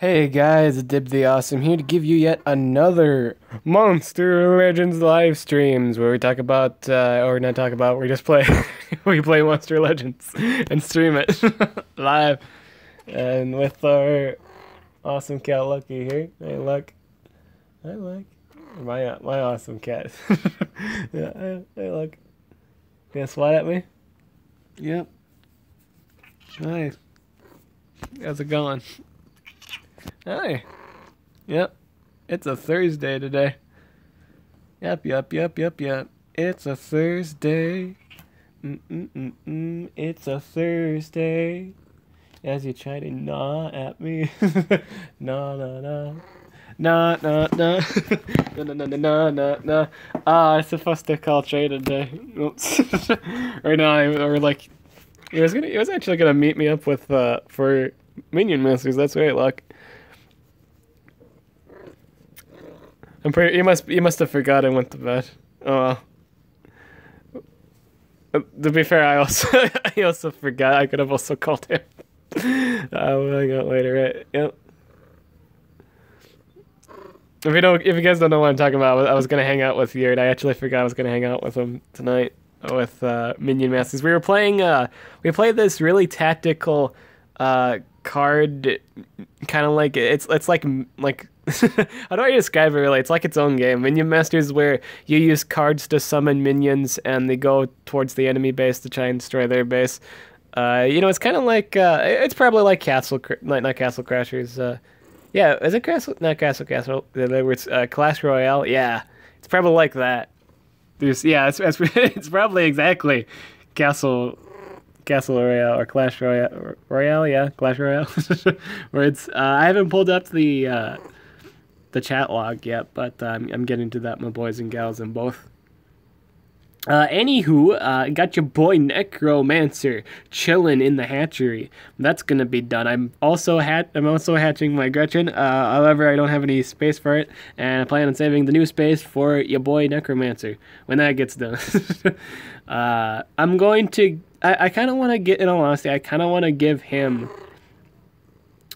Hey guys, Dib the Awesome here to give you yet another Monster Legends live streams where we talk about, or not talk about, we just play, we play Monster Legends and stream it live. And with our awesome cat Lucky here. Hey Luck. Hi Luck. My awesome cat. Yeah, hey Luck. You gonna swat at me? Yep. Nice. How's it going? Hi. Yep. It's a Thursday today. Yep. It's a Thursday. It's a Thursday. As you try to gnaw at me. Nah. Nah. Nah. It's supposed to call trade today. Oops. Right now, we're like, he was actually gonna meet me up with for Minion Masters. That's right, Luck. I'm pretty. You must have forgot I went to bed. Oh well. To be fair, I also forgot. I could have also called him. We'll hang out later, right? Yep. If you guys don't know what I'm talking about, I was gonna hang out with Yurt. I actually forgot I was gonna hang out with him tonight with Minion Masters. We played this really tactical card, kind of like it's like how do I describe it really? It's like its own game. Minion Masters, where you use cards to summon minions and they go towards the enemy base to try and destroy their base. It's kind of like it's probably like not Castle Crashers. Yeah, is it Castle? Not Castle. It's Clash Royale. Yeah, it's probably like that. It's probably exactly Castle Royale or Clash Royale. Yeah, Clash Royale. Where it's I haven't pulled up the chat log yet, but I'm getting to that, my boys and gals, and both. Got your boy Necromancer chilling in the hatchery. That's gonna be done. I'm also hatching my Gretchen. However, I don't have any space for it, and I plan on saving the new space for your boy Necromancer when that gets done. I'm going to. I kind of want to get. In all honesty, I kind of want to give him.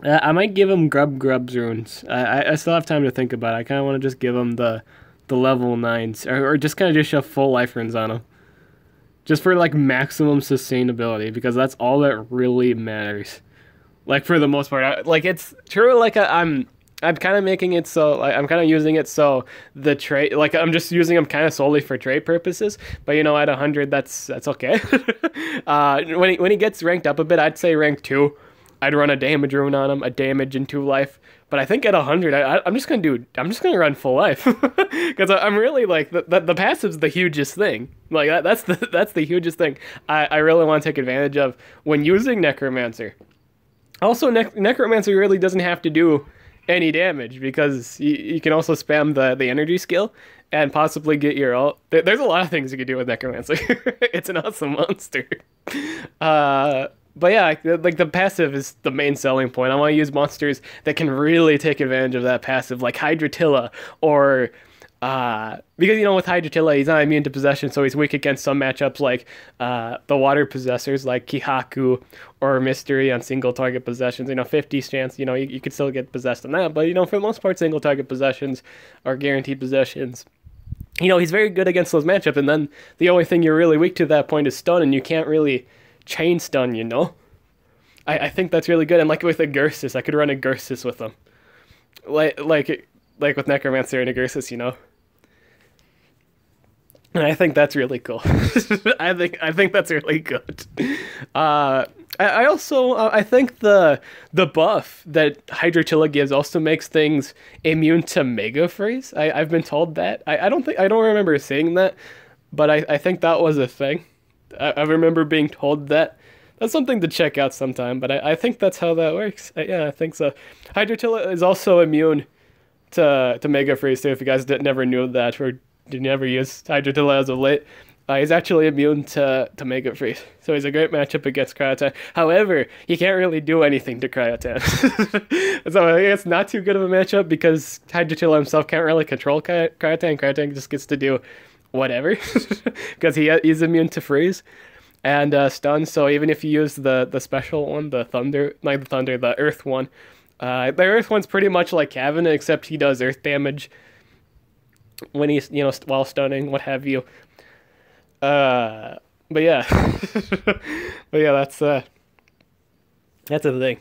I might give him Grub's runes. I still have time to think about it. I kind of want to just give him the level 9s, or just kind of just shove full life runes on him. Just for, like, maximum sustainability, because that's all that really matters. Like, for the most part. It's true, like, I'm kind of making it so, like, I'm kind of using it so the trait, like, I'm just using them kind of solely for trait purposes, but, at 100, that's okay. When he gets ranked up a bit, I'd say rank 2. I'd run a damage rune on him, a damage and 2 life. But I think at 100, I'm just gonna run full life, because I'm really like the passive's the hugest thing. Like that's the hugest thing. I really want to take advantage of when using Necromancer. Also, Necromancer really doesn't have to do any damage, because you can also spam the energy skill and possibly get your ult. There's a lot of things you can do with Necromancer. It's an awesome monster. But yeah, like the passive is the main selling point. I want to use monsters that can really take advantage of that passive, like Hydratilla, or because with Hydratilla he's not immune to possession, so he's weak against some matchups like the water possessors like Kihaku or Mystery on single target possessions. 50 chance, you could still get possessed on that, but for the most part, single target possessions are guaranteed possessions. He's very good against those matchups, and then the only thing you're really weak to at that point is stun, and you can't really chain stun, I think that's really good. And like with a Gursus, I could run a Gursus with them, like with Necromancer and a Gursus, and I think that's really cool. I think that's really good. I also I think the buff that Hydratilla gives also makes things immune to Mega Freeze. I've been told that. I don't remember seeing that, but I think that was a thing. I remember being told that. That's something to check out sometime, but I think that's how that works. Yeah, I think so. Hydratilla is also immune to Mega Freeze too, if you guys never knew that, or did never use Hydratilla as of late. He's actually immune to Mega Freeze, so he's a great matchup against Cryotan. However, he can't really do anything to Cryotan. So I think it's not too good of a matchup, because Hydratilla himself can't really control Cryotan. Cryotan just gets to do whatever, because he's immune to freeze and stun. So even if you use the special one, the earth one, The Earth one's pretty much like Cabinet, except he does Earth damage when he's, while stunning, what have you. But yeah. But yeah, that's a thing.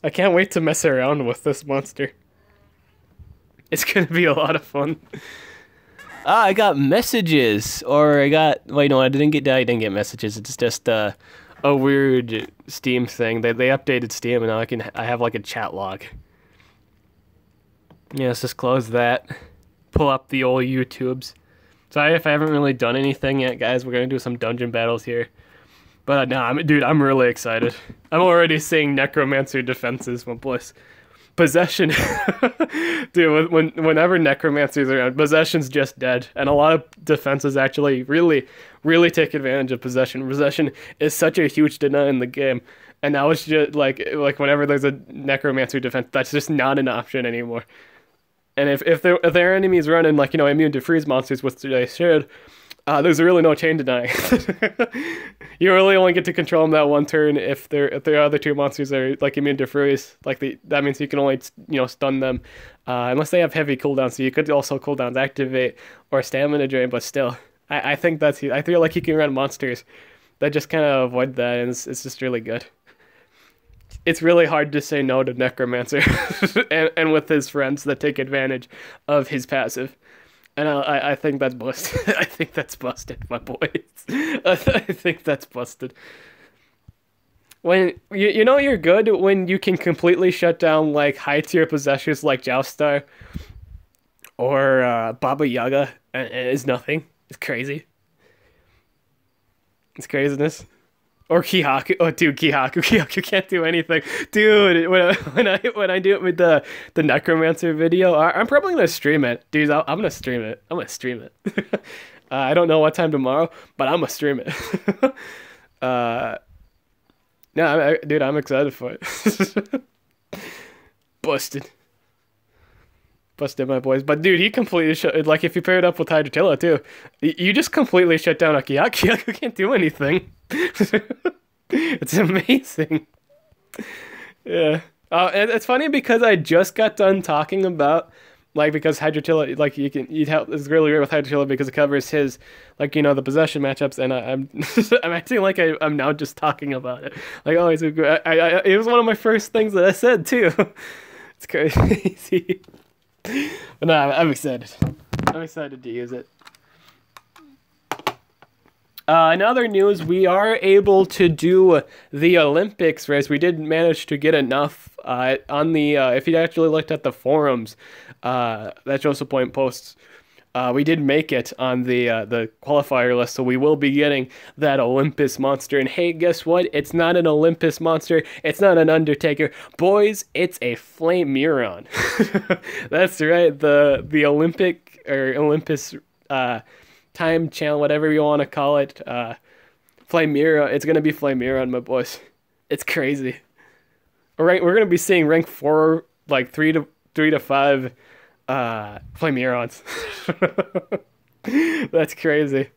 I can't wait to mess around with this monster. It's gonna be a lot of fun. I got messages, or wait, no, I didn't get messages. It's just a weird Steam thing. They updated Steam, and now I have like a chat log. Yeah, let's just close that. Pull up the old YouTubes. Sorry if I haven't really done anything yet, guys. We're gonna do some dungeon battles here. But no, dude, I'm really excited. I'm already seeing Necromancer defenses, my boys. Possession. Dude, whenever Necromancers are around, Possession's just dead. And a lot of defenses actually really, really take advantage of Possession. Possession is such a huge deny in the game. And now it's just like whenever there's a Necromancer defense, that's just not an option anymore. And if their enemies running immune to freeze monsters, which they should, there's really no chain denying. You really only get to control them that one turn if their other two monsters are immune to freeze. That means you can only stun them unless they have heavy cooldowns. So you could also cooldowns activate or stamina drain, but still, I think I feel like you can run monsters that just kind of avoid that, and it's just really good. It's really hard to say no to Necromancer, and with his friends that take advantage of his passive. And I think that's busted. I think that's busted, my boys. I think that's busted. When you're good when you can completely shut down high tier possessors like Joustar or Baba Yaga, and it's nothing. It's crazy. It's craziness. Or Kihaku. Oh, dude, Kihaku can't do anything. Dude, when I do it with the Necromancer video, I'm probably going to stream it. Dude, I'm going to stream it. I'm going to stream it. I don't know what time tomorrow, but I'm going to stream it. Dude, I'm excited for it. Busted, my boys. But dude, he completely if you pair it up with Hydrotilla too, you just completely shut down Akihaku. Akihaku can't do anything. It's amazing. Yeah. And it's funny because I just got done talking about because Hydrotilla it's really great with Hydrotilla because it covers his the possession matchups, and I'm acting like I'm now just talking about it. He's a great. It was one of my first things that I said too. It's crazy. But no, I'm excited. I'm excited to use it. In other news, we are able to do the Olympics race. We did manage to get enough on the, if you actually looked at the forums that Joseph Point posts, we did make it on the qualifier list, so we will be getting that Olympus monster. And hey, guess what? It's not an Olympus monster. It's not an Undertaker. Boys, it's a Flameuron. That's right. The Olympic or Olympus time channel, whatever you want to call it, Flameuron. It's gonna be Flameuron, my boys. It's crazy. All right, we're gonna be seeing rank 4, 3 to 5 Flameurons. That's crazy.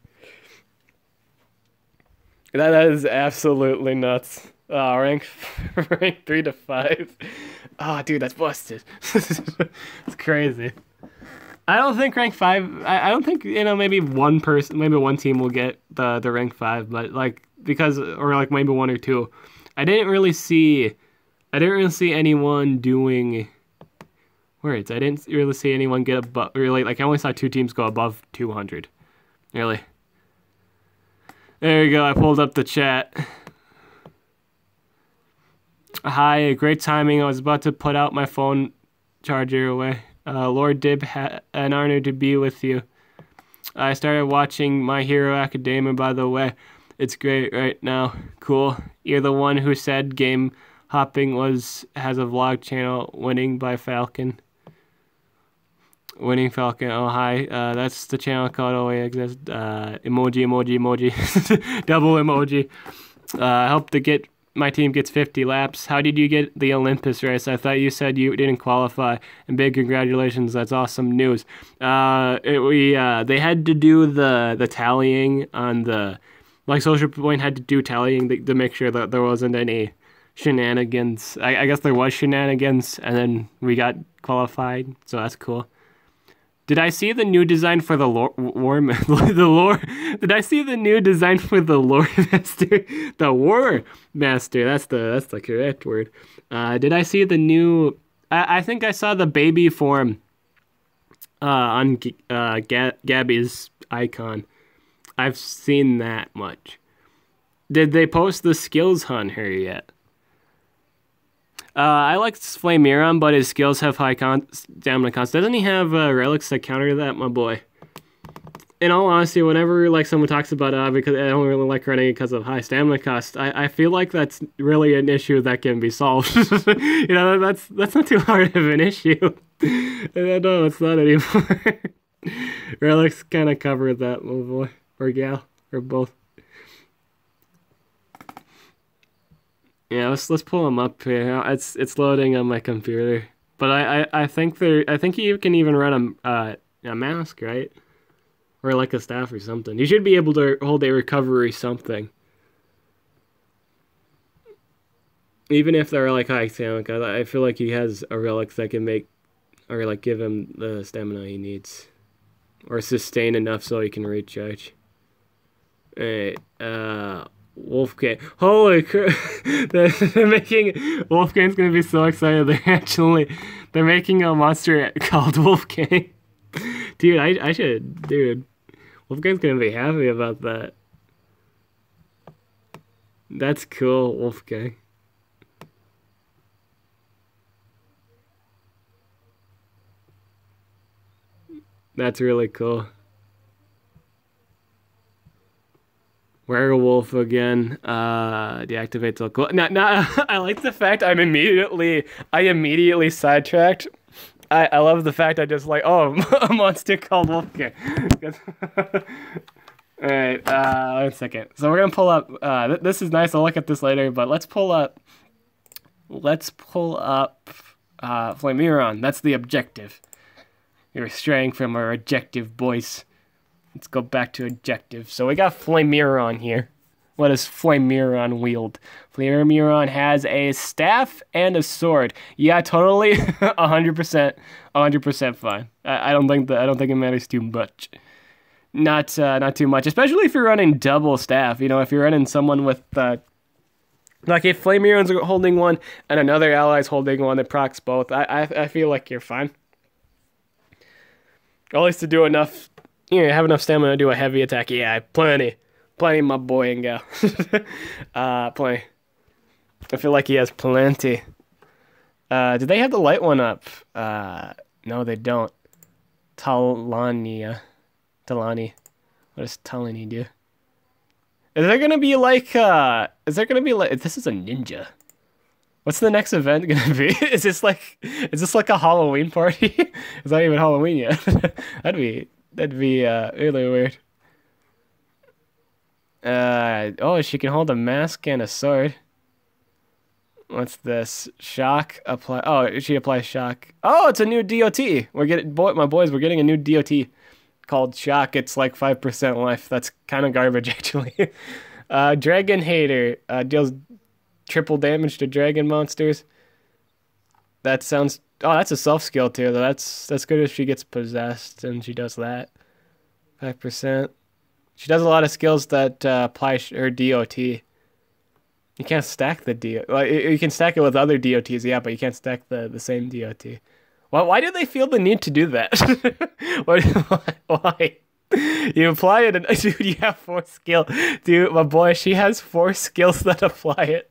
That is absolutely nuts. Rank 3 to 5. Oh, dude, that's busted. It's crazy. I don't think rank 5. I don't think maybe one team will get the rank 5, but because maybe 1 or 2. I didn't really see anyone doing words. I didn't really see anyone get above. Really, I only saw 2 teams go above 200. Really. There we go. I pulled up the chat. Hi, great timing. I was about to put out my phone charger away. Lord Dib, an honor to be with you. I started watching My Hero Academia, by the way. It's great right now. Cool. You're the one who said game hopping has a vlog channel. Winning by Falcon. Winning Falcon. Oh, hi. That's the channel called OAXS. Emoji. Double emoji. I hope my team gets 50 laps. How did you get the Olympus race? I thought you said you didn't qualify. And big congratulations. That's awesome news. They had to do the tallying on the... Social Point had to do tallying to make sure that there wasn't any shenanigans. I guess there was shenanigans, and then we got qualified, so that's cool. Did I see the new design for the the lore? Did I see the new design for the lore master? The war master. That's the correct word. Did I see the new? I think I saw the baby form. On Gabby's icon. I've seen that much. Did they post the skills on her yet? I like Flameiron, but his skills have high stamina cost. Doesn't he have relics that counter that, my boy? In all honesty, whenever like someone talks about because I don't really like running because of high stamina cost, I feel like that's really an issue that can be solved. You know, that's not too hard of an issue. No, it's not anymore. Relics kind of cover that, my boy or gal or both. Yeah, let's pull them up here. It's loading on my computer, but I think you can even run a mask, right? Or like a staff or something. You should be able to hold a recovery something. Even if they're like high stamina, I feel like he has a relic that can make, or like give him the stamina he needs. Or sustain enough so he can recharge. Alright, Wolfgang. Holy crap! They're making, Wolfgang's gonna be so excited. They're making a monster called Wolfgang. Dude, I should, dude. Wolfgang's gonna be happy about that. That's cool, Wolfgang. That's really cool. Werewolf again. Deactivate till cool. No, I like the fact I immediately sidetracked. I love the fact I just like, oh, a monster called Wolfgang. Alright, 1 second. So we're gonna pull up, this is nice, I'll look at this later, but let's pull up Flameiron. That's the objective. You're straying from our objective, boys. Let's go back to objective. So we got Flameiron here. What does Flameiron wield? Flameiron has a staff and a sword. Yeah, totally, 100% fine. I don't think it matters too much. Not too much, especially if you're running double staff. You know, if you're running someone with like if Flameiron's holding one and another ally's holding one that procs both, I feel like you're fine. At least to do enough, you know, have enough stamina to do a heavy attack. Yeah, plenty, my boy and gal. Plenty. I feel like he has plenty. Do they have the light one up? No, they don't. Talani. What does Talani do? Is there gonna be like, this is a ninja. What's the next event gonna be? Is this like a Halloween party? It's not even Halloween yet. that'd be really weird. Oh, she can hold a mask and a sword. What's this? Shock apply. Oh, she applies shock. Oh, it's a new DOT. We're getting a new DOT called Shock. It's like 5% life. That's kind of garbage actually. Dragon Hater deals triple damage to dragon monsters. That sounds. Oh, that's a self skill too. Though that's good if she gets possessed and she does that. 5%. She does a lot of skills that apply her DOT. You can't stack the DOT. Like, you can stack it with other DOTs, yeah, but you can't stack the same DOT. Why do they feel the need to do that? Why? You apply it, and dude, you have 4 skill. Dude, my boy, she has 4 skills that apply it.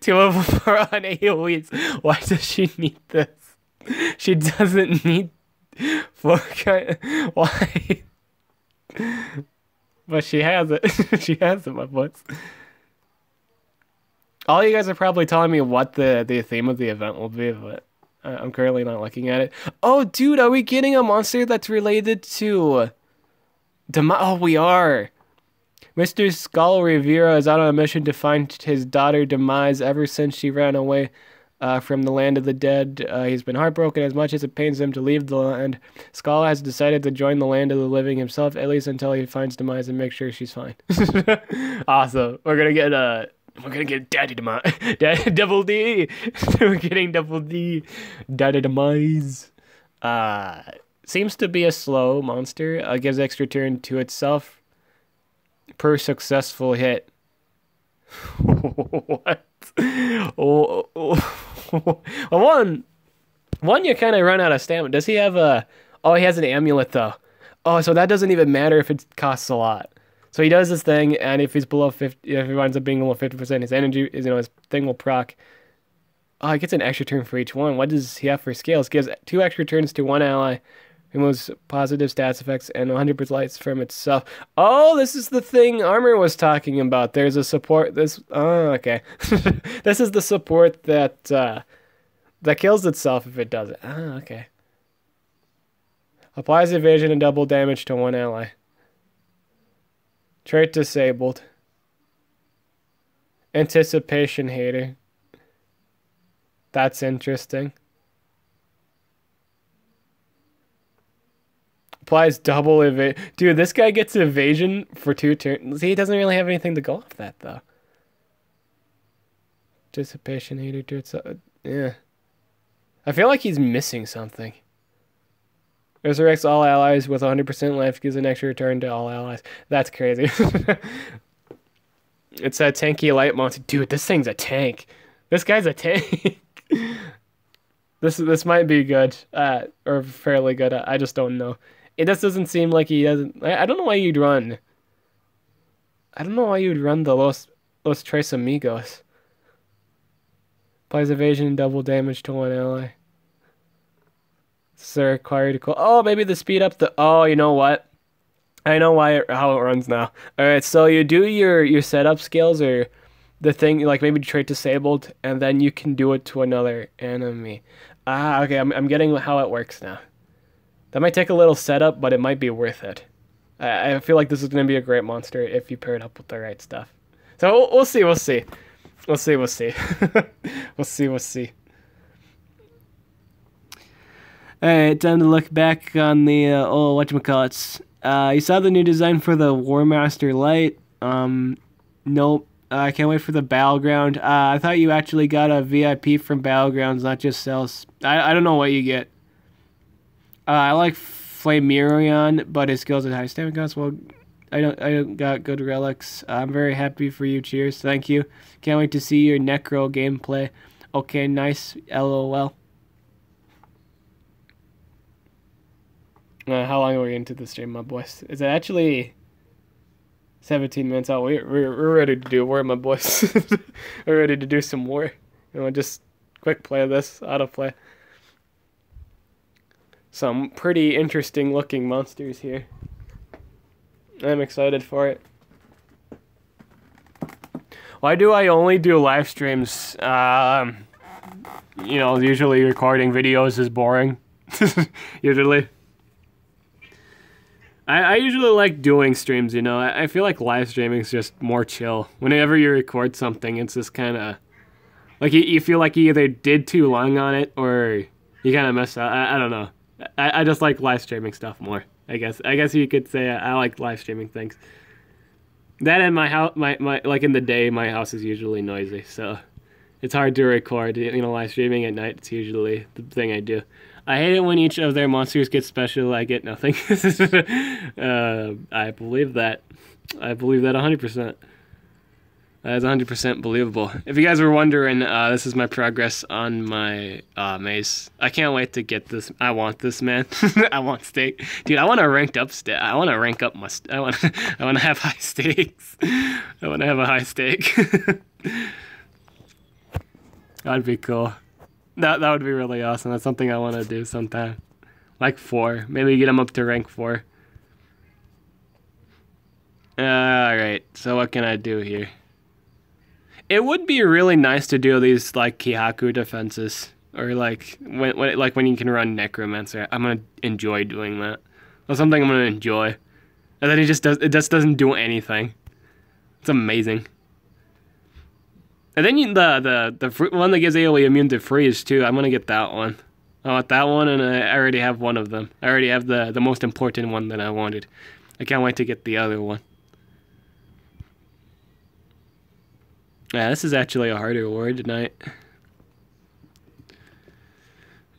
2 of them are on AoEs. Why does she need this? She doesn't need 4 why? But she has it. She has it, my boys. All you guys are probably telling me what the theme of the event will be, but I'm currently not looking at it. Oh, dude, are we getting a monster that's related to... Oh, we are. Mr. Skull Rivera is out on a mission to find his daughter Demise. Ever since she ran away from the land of the dead, he's been heartbroken as much as it pains him to leave the land. Skull has decided to join the land of the living himself, at least until he finds Demise and makes sure she's fine. Awesome. We're gonna get We're gonna get Daddy Demise. Double D. We're getting Double D. Daddy Demise. Seems to be a slow monster. Gives extra turn to itself per successful hit. What? Well, one you kind of run out of stamina. Does he have a... Oh, he has an amulet, though. Oh, so that doesn't even matter if it costs a lot. So he does this thing, and if he's below 50... If he winds up being below 50%, his energy... his thing will proc. Oh, he gets an extra turn for each one. What does he have for scales? Gives 2 extra turns to one ally. Removes positive stats effects and 100% lights from itself. Oh, this is the thing Armor was talking about. There's a support. Oh, okay. This is the support that that kills itself if it does it. Oh, okay. Applies evasion and double damage to one ally. Trait disabled. Anticipation hater. That's interesting. Applies double evasion. Dude, this guy gets evasion for 2 turns. He doesn't really have anything to go off that, though. Anticipation hater to itself. Yeah. I feel like he's missing something. Resurrects all allies with 100% life. Gives an extra return to all allies. That's crazy. It's a tanky light monster. Dude, this thing's a tank. This guy's a tank. This might be good. Or fairly good. I just don't know. It just doesn't seem like he doesn't... I don't know why you'd run. I don't know why you'd run the Los Tres Amigos. Applies evasion and double damage to one ally. This is required to call... Oh, maybe the speed up the... Oh, you know what? I know how it runs now. Alright, so you do your setup skills or the thing, like maybe trait disabled, and then you can do it to another enemy. Ah, okay, I'm getting how it works now. That might take a little setup, but it might be worth it. I feel like this is going to be a great monster if you pair it up with the right stuff. So we'll see. We'll see. We'll see. We'll see. We'll see. We'll see. Alright, time to look back on the whatchamacallits. You saw the new design for the War Master Light. Nope. I can't wait for the Battleground. I thought you actually got a VIP from Battlegrounds, not just sales. I don't know what you get. I like Flamirion, but his skills at high stamina cost. Well, I don't got good relics. I'm very happy for you. Cheers. Thank you. Can't wait to see your Necro gameplay. Okay, nice. LOL. How long are we into the stream, my boys? Is it actually 17 minutes out? We're ready to do war, my boys. We're ready to do some war. Just quick play this, autoplay. Some pretty interesting looking monsters here. I'm excited for it. Why do I only do live streams? Usually recording videos is boring. Usually. I usually like doing streams, I feel like live streaming is just more chill. Whenever you record something, it's just kind of... Like, you feel like you either did too long on it, or you kind of messed up. I don't know. I just like live streaming stuff more, I guess. I guess you could say I like live streaming things. That and my house, like in the day, my house is usually noisy, so it's hard to record. Live streaming at night, it's usually the thing I do. I hate it when each of their monsters gets special, I get nothing. I believe that. I believe that 100%. That is 100% believable. If you guys were wondering, this is my progress on my maze. I can't wait to get this. I want this, man. I want steak. Dude, I want to rank up I want to rank up my... I want to have high stakes. I want to have a high stake. That'd be cool. That would be really awesome. That's something I want to do sometime. Like 4. Maybe get them up to rank 4. Alright, so what can I do here? It would be really nice to do these like Kihaku defenses, or like when you can run Necromancer. I'm gonna enjoy doing that. That's something I'm gonna enjoy. And then it just doesn't do anything. It's amazing. And then the one that gives AoE immune to freeze too. I'm gonna get that one. I want that one, and I already have one of them. I already have the most important one that I wanted. I can't wait to get the other one. Yeah, this is actually a harder war tonight.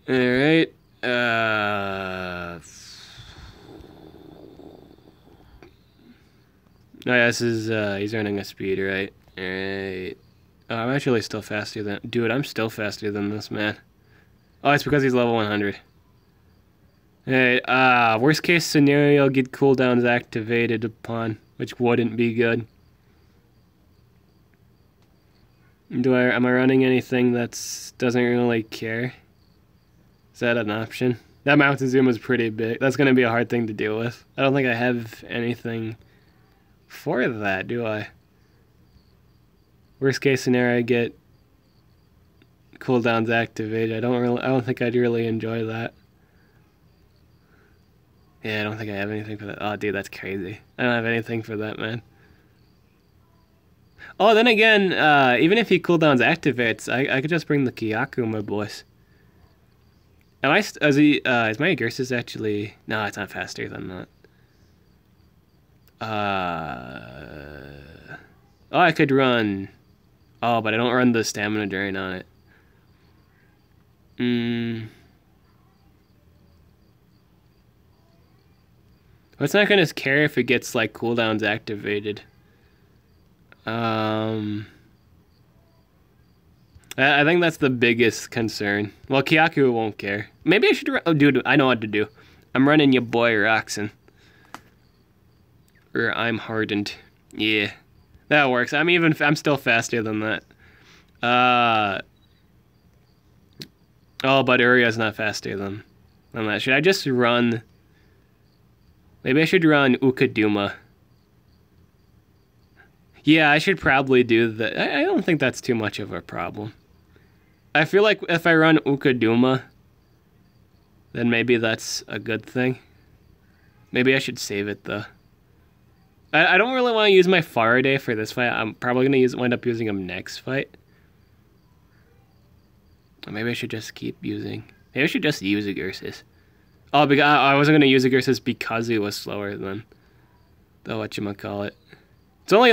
Alright. Oh, yeah, this is, he's earning a speed, right? Alright. Oh, I'm actually still faster than... Dude, I'm still faster than this man. Oh, it's because he's level 100. Hey, worst case scenario, get cooldowns activated upon, which wouldn't be good. Am I running anything that's doesn't really care? Is that an option? That mountain zoom is pretty big. That's gonna be a hard thing to deal with. I don't think I have anything for that, do I? Worst case scenario, I get cooldowns activated. I don't think I'd really enjoy that. Yeah, I don't think I have anything for that. Oh, dude, that's crazy. I don't have anything for that, man. Oh, then again, even if he cooldowns activates, I could just bring the Kyaku, my boys. Is my Agursus actually... No, it's not faster than that. Oh, I could run... Oh, but I don't run the stamina drain on it. Well, it's not gonna care if it gets, like, cooldowns activated. I think that's the biggest concern. Well, Kyaku won't care. Maybe I should run... Oh, dude, I know what to do. I'm running your boy Roxen. Or I'm hardened. Yeah. That works. I'm still faster than that. Oh, but Uria's not faster than that. Should I just run... Maybe I should run Ukaduma. Yeah, I should probably do that. I don't think that's too much of a problem. I feel like if I run Ukaduma, then maybe that's a good thing. Maybe I should save it, though. I don't really want to use my Faraday for this fight. I'm probably going to wind up using him next fight. Or maybe I should just keep using... Maybe I should just use Agursus. Oh, because I wasn't going to use Agursus because he was slower than the whatchamacallit. It's only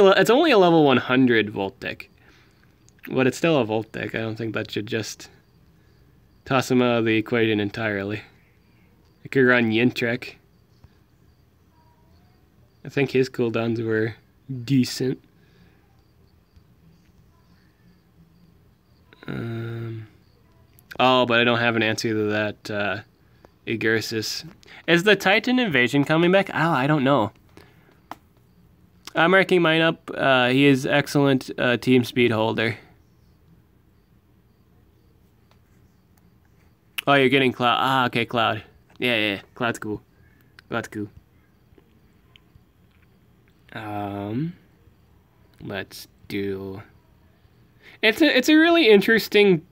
a level 100 Voltic. But it's still a Voltic. I don't think that should just toss him out of the equation entirely. I could run Yintrek. I think his cooldowns were decent. Oh, but I don't have an answer to that Agursus. Is the Titan invasion coming back? Oh, I don't know. I'm marking mine up. He is excellent team speed holder. Oh, you're getting Cloud. Ah, okay, Cloud. Yeah. Cloud's cool. Cloud's cool. Let's do... It's a really interesting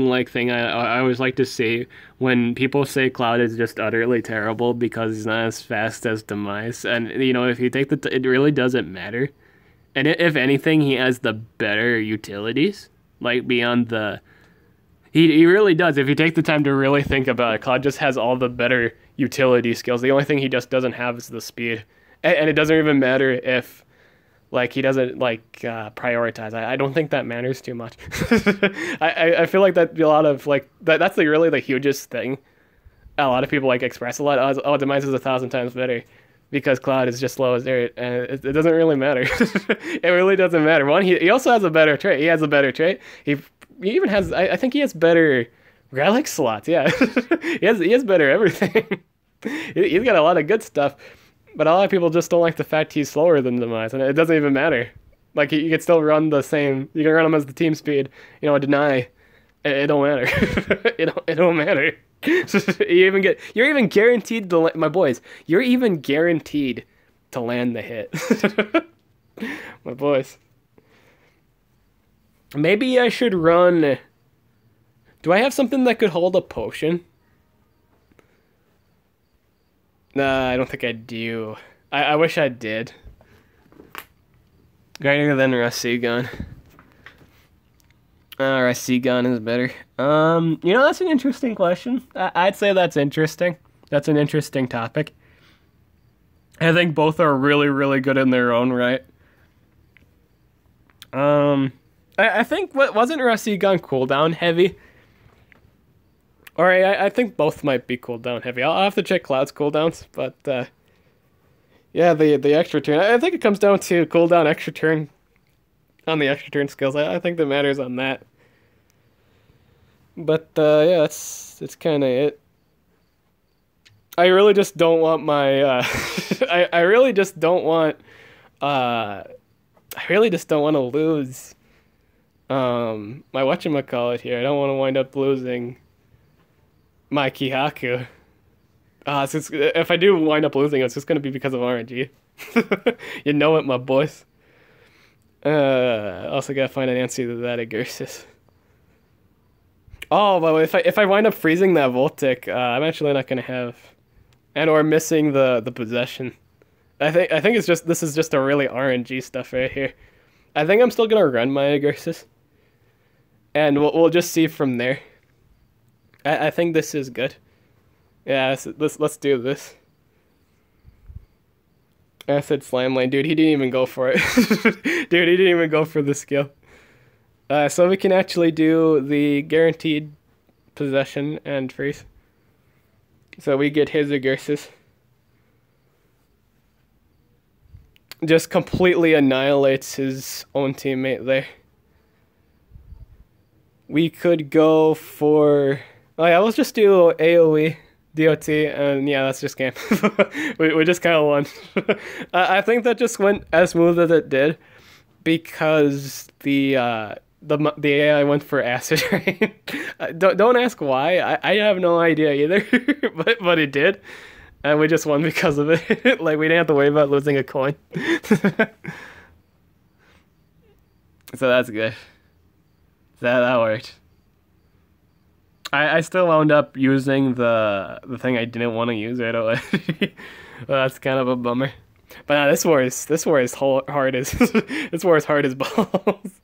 like thing I always like to say when people say Cloud is just utterly terrible because he's not as fast as Demise. And you know, if you take it really doesn't matter. And if anything, he has the better utilities, like beyond the... He really does. If you take the time to really think about it, Cloud just has all the better utility skills. The only thing he just doesn't have is the speed. And it doesn't even matter if, like, he doesn't, like, prioritize. I don't think that matters too much. I feel like that'd be a lot of, like, that's really the hugest thing. A lot of people, like, express a lot. Oh, Demise is 1,000 times better because Cloud is just slow as dirt. And it doesn't really matter. It really doesn't matter. One, he also has a better trait. He has a better trait. He even has, I think he has better relic slots. Yeah. he has better everything. He's got a lot of good stuff. But a lot of people just don't like the fact he's slower than Demise, and it doesn't even matter. Like, you can still run the same. You can run him as the team speed. You know, deny. It don't matter. it don't matter. You're even guaranteed to my boys. You're even guaranteed to land the hit. My boys. Maybe I should run. Do I have something that could hold a potion? Nah, I don't think I do. I wish I did. Greater than Rasigon. Rasigon is better. You know, that's an interesting question. I'd say that's interesting. That's an interesting topic. I think both are really, really good in their own right. Um, I think what wasn't Rasengan cooldown heavy? Or I think both might be cooldown heavy. I'll have to check Cloud's cooldowns, but yeah, the extra turn. I think it comes down to cooldown extra turn on the extra turn skills. I think that matters on that. But yeah, that's kind of it. I really just don't want my I really just don't want I really just don't want to lose my whatchamacallit here. I don't want to wind up losing my Kihaku. If I do wind up losing, it's just gonna be because of RNG. You know it, my boys. Also gotta find an answer to that Agursis. Oh, but if I wind up freezing that Voltic, I'm actually not gonna have, and or missing the possession. I think it's just this is just a really RNG stuff right here. I think I'm still gonna run my Agursis, and we'll just see from there. I think this is good. Yeah, let's do this. I said Slam Lane, dude. He didn't even go for it. Dude, he didn't even go for the skill. So we can actually do the guaranteed possession and freeze. So we get his Agursis. Just completely annihilates his own teammate there. We could go for... Oh yeah, let's just do AoE, DOT, and yeah, that's just game. we just kind of won. I think that just went as smooth as it did because the AI went for acid rain. Don't ask why. I have no idea either, but it did, and we just won because of it. Like we didn't have to worry about losing a coin. So that's good. That worked. I still wound up using the thing I didn't want to use right away. Well, that's kind of a bummer. But this war is hard as this war is hard as balls.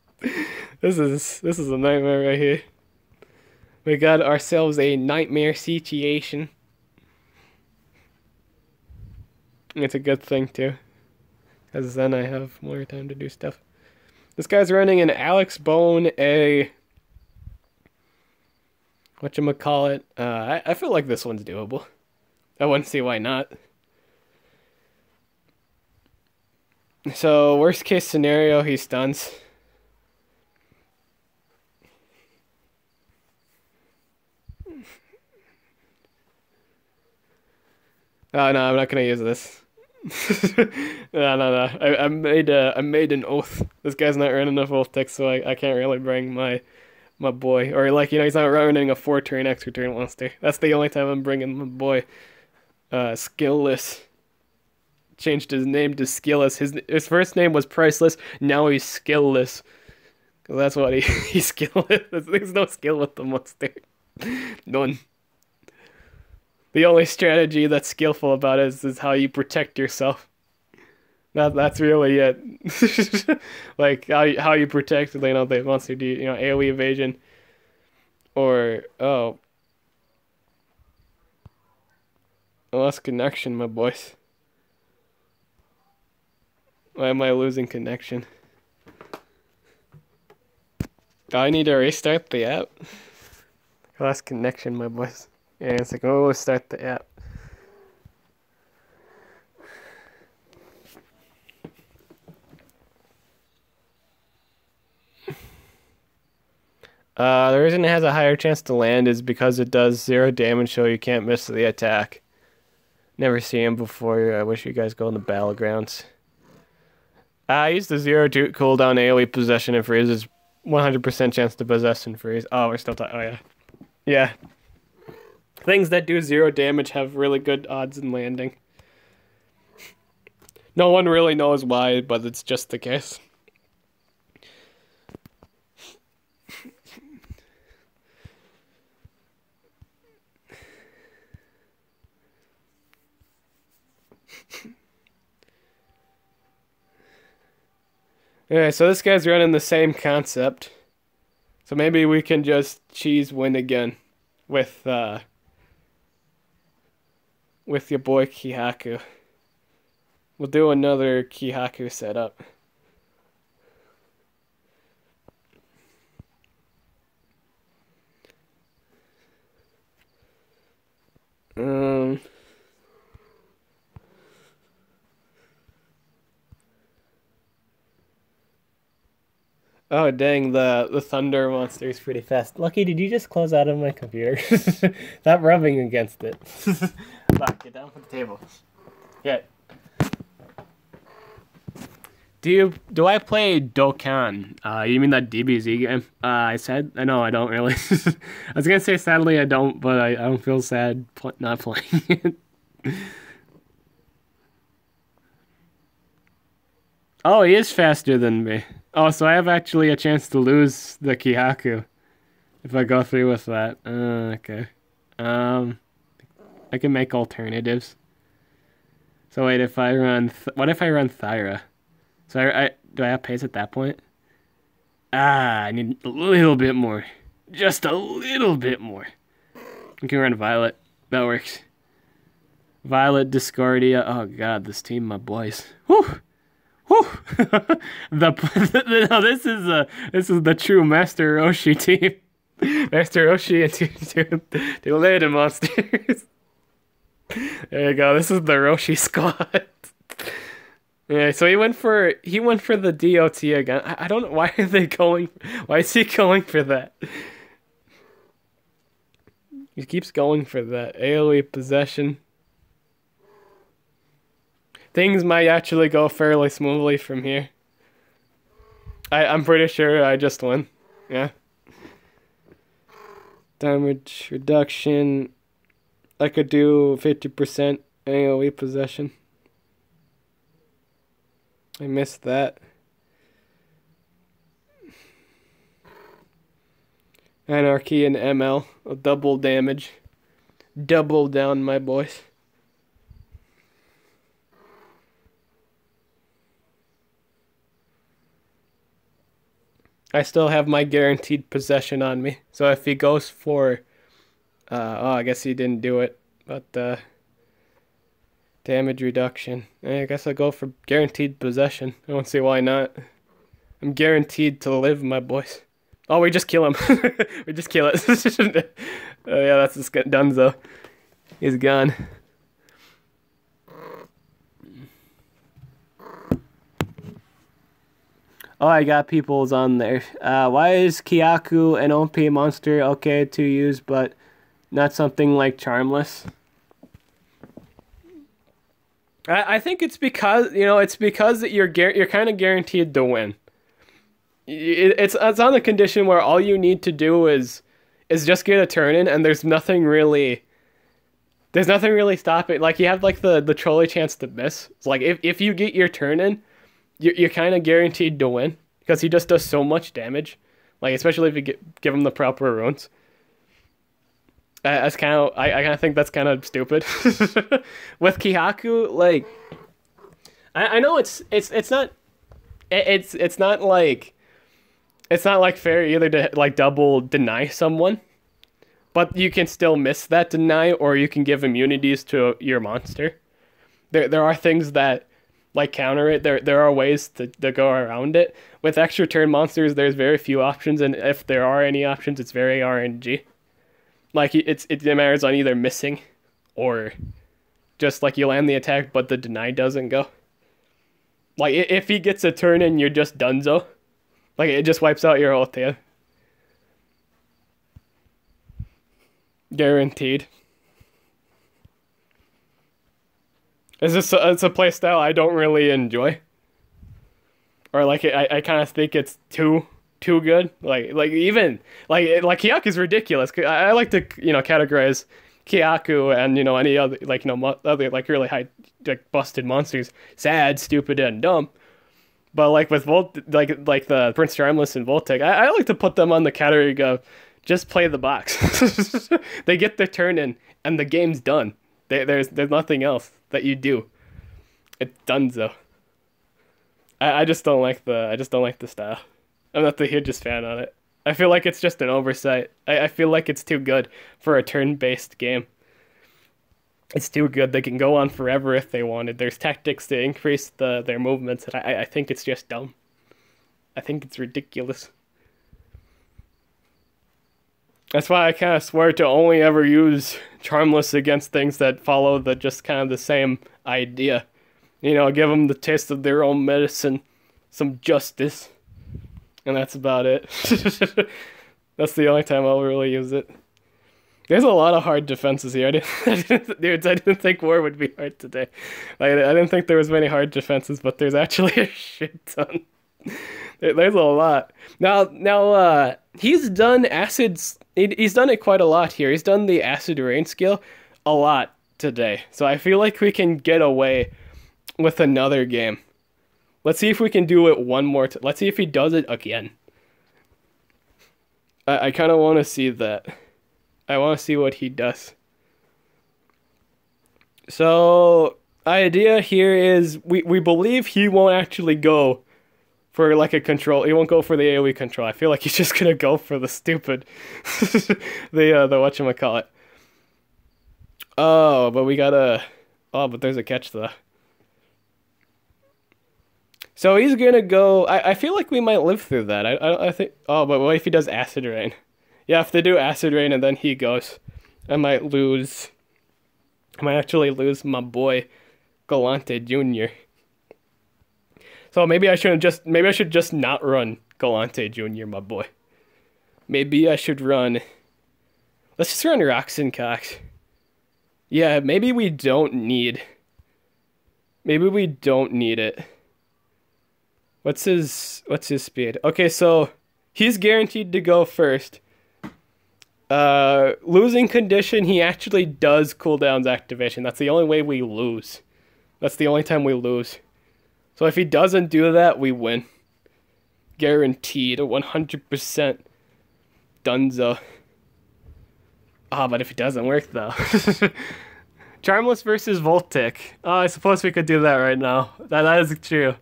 This is a nightmare right here. We got ourselves a nightmare situation. It's a good thing too, because then I have more time to do stuff. This guy's running an Alex Bone, a whatchamacallit. I feel like this one's doable. I wouldn't see why not. So worst case scenario, he stuns. Oh no, I'm not gonna use this. No. I made an oath. This guy's not running enough oath ticks, so I can't really bring my boy, or like he's not running a 4-turn extra turn monster. That's the only time I'm bringing my boy. Skillless. Changed his name to Skillless. His first name was Priceless. Now he's Skillless. Cause that's what he's skillless. There's no skill with the monster. None. The only strategy that's skillful about it is how you protect yourself. That's really it. Like how you protect the monster. Do AoE evasion, or I lost connection, my boys. Why am I losing connection? I need to restart the app. I lost connection, my boys. Yeah, it's like, let's start the app. The reason it has a higher chance to land is because it does 0 damage, so you can't miss the attack. Never seen him before. I wish you guys go in the battlegrounds. I used the 0-2 cooldown AoE possession and freeze is 100% chance to possess and freeze. Oh, we're still talking. Oh yeah, yeah. Things that do 0 damage have really good odds in landing. No one really knows why, but it's just the case. Yeah, so this guy's running the same concept. So maybe we can just cheese win again with your boy Kihaku. We'll do another Kihaku setup. Um. Oh dang, the thunder monster is pretty fast. Lucky, did you just close out of my computer? Stop rubbing against it. Fuck, get down from the table. Yeah. Do I play Dokkan? You mean that DBZ game? I said I know I don't really. I was gonna say sadly I don't, but I don't feel sad not playing it. Oh, he is faster than me. Oh, so I have actually a chance to lose the Kihaku if I go through with that. Okay. Um, I can make alternatives. So wait, if I run, what if I run Thyra? So do I have pace at that point? I need a little bit more, just a little bit more. I can run Violet. That works. Violet, Discordia. Oh god, this team, my boys. Whew. Whew. No, this is the true Master Roshi team. Master Roshi and two lady monsters. There you go. This is the Roshi squad. Yeah, so he went for the DOT again. I don't know why are they going. Why is he going for that? He keeps going for that AoE possession. Things might actually go fairly smoothly from here. I'm pretty sure I just win. Yeah. Damage reduction. I could do 50% AoE possession. I missed that. Anarchy and ML. Double damage. Double down, my boys. I still have my guaranteed possession on me. So if he goes for... oh, I guess he didn't do it. But, damage reduction. I guess I'll go for guaranteed possession. I don't see why not. I'm guaranteed to live, my boys. Oh, we just kill him. We just kill it. Yeah, that's just done, though. He's gone. Oh, I got people's on there. Why is Kyaku an OP monster okay to use, but not something like Charmless? I think it's because you're kind of guaranteed to win. It's on the condition where all you need to do is just get a turn in, and there's nothing really stopping. Like you have like the trolley chance to miss. It's like if you get your turn in, you're kind of guaranteed to win because he just does so much damage. Like especially if you give him the proper runes. That's kind of I kind of think that's kind of stupid. With Kihaku, like I know it's not like fair either to like double deny someone, but you can still miss that deny, or you can give immunities to your monster. There are things that like counter it. There are ways to go around it. With extra turn monsters, there's very few options, and if there are any options, it's very RNG. Like it matters on either missing, or just like you land the attack, but the deny doesn't go. Like if he gets a turn in, you're just donezo. Like it just wipes out your whole tail. Guaranteed. It's a playstyle I don't really enjoy. Or like I kind of think it's too good. Like even like Kyaku's ridiculous. I like to categorize Kyaku and any other other like really high like busted monsters sad, stupid, and dumb. But like with like the Prince Charmless and Voltec, I like to put them on the category of just play the box. They get their turn in and the game's done. There's nothing else that you do. It's done though. I just don't like the style. I'm not the hugest fan on it. I feel like it's just an oversight. I feel like it's too good for a turn-based game. It's too good. They can go on forever if they wanted. There's tactics to increase their movements, and I think it's just dumb. I think it's ridiculous. That's why I kind of swear to only ever use Charmless against things that follow the just kind of the same idea. You know, give them the taste of their own medicine, some justice, and that's about it. That's the only time I'll really use it. There's a lot of hard defenses here. Dudes, I didn't think war would be hard today. Like, I didn't think there was many hard defenses, but there's actually a shit ton. There's a lot. Now, he's done acids. He's done it quite a lot here. He's done the acid rain skill a lot today. So I feel like we can get away with another game. Let's see if we can do it one more time. Let's see if he does it again. I kind of want to see that. I want to see what he does. So, idea here is we believe he won't actually go for like a control. He won't go for the AoE control. I feel like he's just gonna go for the stupid, the whatchamacallit. Oh, but we gotta. Oh, but there's a catch though. So he's gonna go. I feel like we might live through that. I think. Oh, but what if he does acid rain? Yeah, if they do acid rain and then he goes, I might lose. I might actually lose my boy, Galante Jr. So maybe I should just not run Galante Jr., my boy. Maybe I should run. Let's just run Roxon Cox. Yeah, maybe we don't need. Maybe we don't need it. What's his speed? Okay, so he's guaranteed to go first. Losing condition, he actually does cooldowns activation. That's the only way we lose. That's the only time we lose. So if he doesn't do that, we win. Guaranteed, 100% dunzo. Ah, but if it doesn't work though. Charmless versus Voltic. Oh, I suppose we could do that right now. That is true.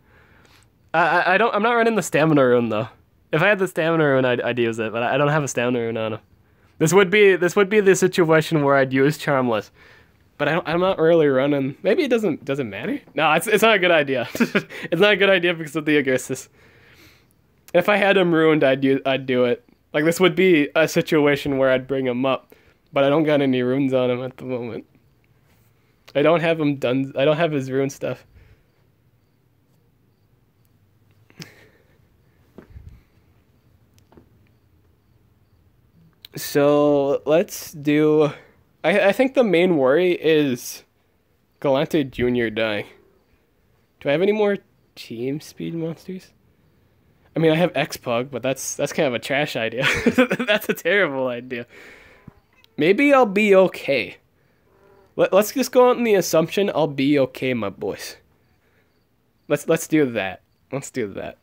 I'm not running the stamina rune though. If I had the stamina rune, I'd use it, but I don't have a stamina rune on him. This would be the situation where I'd use Charmless, but I'm not really running. Maybe it doesn't matter. No, it's not a good idea. It's not a good idea because of the Aegis. If I had him ruined, I'd do it. Like this would be a situation where I'd bring him up, but I don't got any runes on him at the moment. I don't have him done. I don't have his rune stuff. So let's do. I think the main worry is Galante Jr. dying. Do I have any more team speed monsters? I mean, I have X-Pug, but that's kind of a trash idea. That's a terrible idea. Maybe I'll be okay. Let's just go on the assumption I'll be okay, my boys. Let's do that. Let's do that.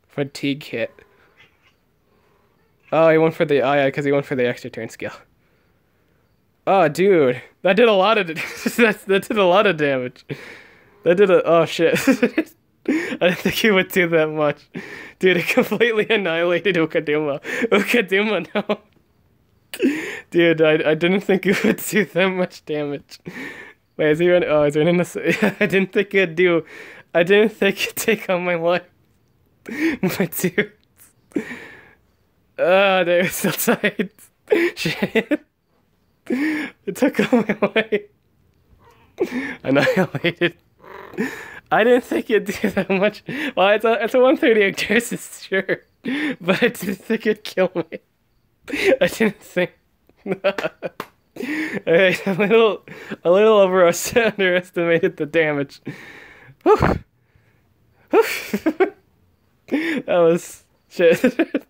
Fatigue hit. Oh, he went for the because he went for the extra turn skill. Oh, dude, that did a lot of that did a lot of damage. That did a oh shit. I didn't think he would do that much, dude. It completely annihilated Ukaduma. Ukaduma, no. Dude, I didn't think it would do that much damage. Wait, is he running? Oh, he's running this. I didn't think it'd do. I didn't think it'd take on my life. My dude. Oh, they're still tight. Shit. It took on my life. Annihilated. I didn't think it'd do that much. Well, it's a 130 Aegis, sure. But I didn't think it'd kill me. I didn't think. Alright, a little underestimated the damage. Whew. Whew. That was shit.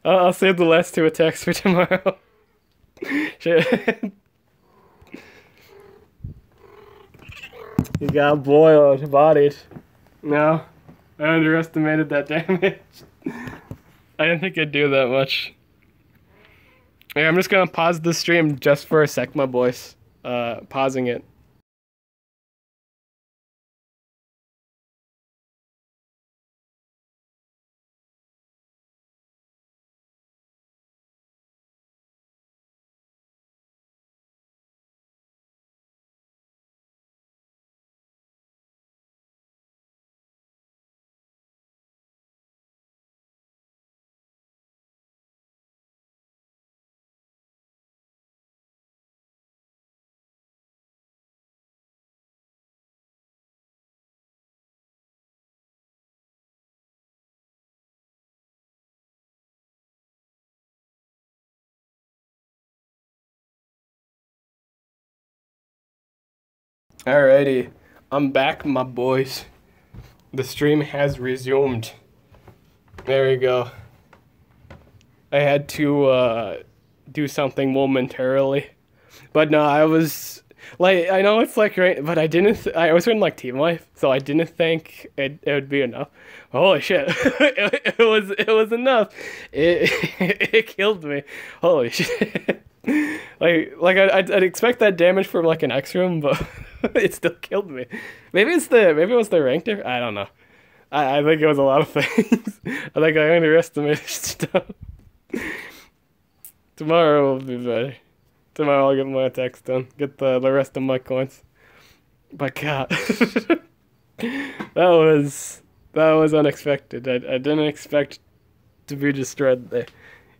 I'll save the last two attacks for tomorrow. Shit. You got boiled, bodied. No, I underestimated that damage. I didn't think it'd do that much. Yeah, I'm just gonna pause the stream just for a sec, my boys. Pausing it. Alrighty, I'm back, my boys. The stream has resumed. There we go. I had to do something momentarily, but no, I was like, I know it's like right, but I didn't. I was in like Team Life, so I didn't think it would be enough. Holy shit, it was enough. It killed me. Holy shit. I'd expect that damage from like an X room, but it still killed me. Maybe it was the rancor. I don't know. I think it was a lot of things. I think I underestimated stuff. Tomorrow will be better. Tomorrow I'll get my attacks done. Get the rest of my coins. But God, that was unexpected. I didn't expect to be destroyed there.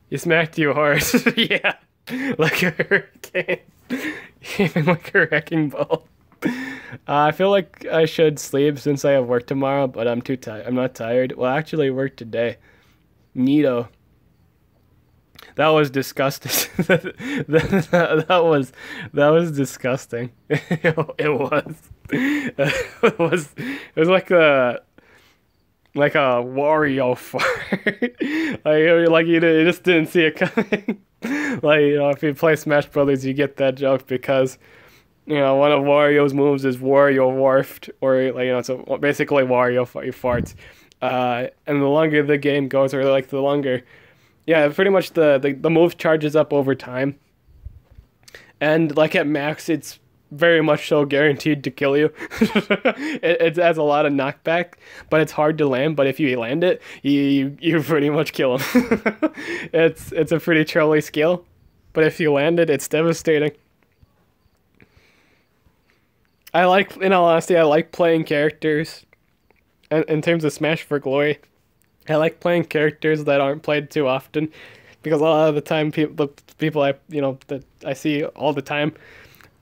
You smacked you hard. Yeah. Like a hurricane. Even like a wrecking ball. I feel like I should sleep since I have work tomorrow, but I'm too tired. I'm not tired. Well, actually, I work today. Neato. That was disgusting. that was disgusting. It was. It was like a Wario fart. like you just didn't see it coming. Like, you know, if you play Smash Brothers, you get that joke because, you know, one of Wario's moves is Wario Warfed, or like, you know, so basically Wario farts. And the longer the game goes, or like the longer, yeah, pretty much the move charges up over time. And like at max, it's very much so guaranteed to kill you. It has a lot of knockback, but it's hard to land. But if you land it, you pretty much kill him. It's a pretty trolly skill, but if you land it, it's devastating. In all honesty, I like playing characters. And in terms of Smash for Glory, I like playing characters that aren't played too often, because a lot of the time the people that I see all the time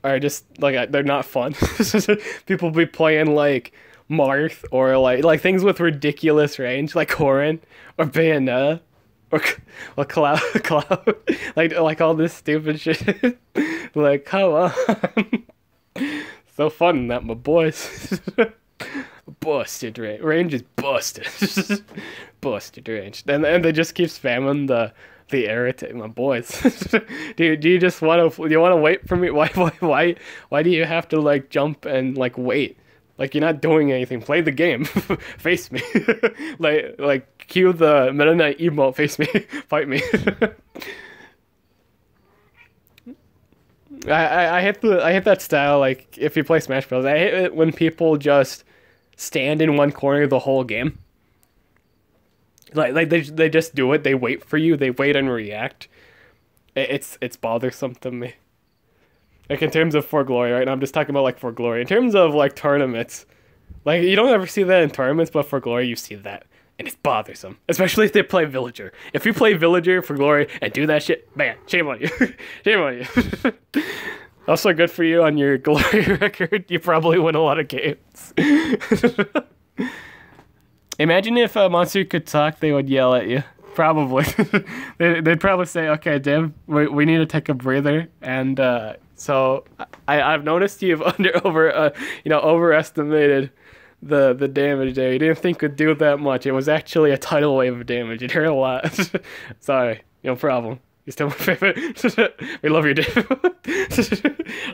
are just like, they're not fun. People be playing like Marth, or like things with ridiculous range, like Corrin or Bayonetta or Cloud, like all this stupid shit. Like, come on. So fun that my boys. Busted range. Range is busted. Busted range. And they just keep spamming the irritate, my boys. do you just want to wait for me? Why do you have to like jump and like wait? Like, you're not doing anything. Play the game. Face me. like cue the Meta Knight emote. Face me. Fight me. I hate that style. Like, if you play Smash Bros, I hate it when people just stand in one corner the whole game. Like they just do it. They wait for you. They wait and react. It's bothersome to me. Like, in terms of For Glory, right now I'm just talking about like For Glory. In terms of like tournaments, like, you don't ever see that in tournaments, but For Glory you see that, and it's bothersome. Especially if they play Villager. If you play Villager for Glory and do that shit, man, shame on you. Shame on you. Also, good for you on your Glory record. You probably win a lot of games. Imagine if a monster could talk, they would yell at you. Probably. They'd probably say, okay, Dim, we need to take a breather. And so I've noticed you've overestimated the damage there. You didn't think it would do that much. It was actually a tidal wave of damage. It hurt a lot. Sorry, no problem. You're still my favorite. We love your Dim.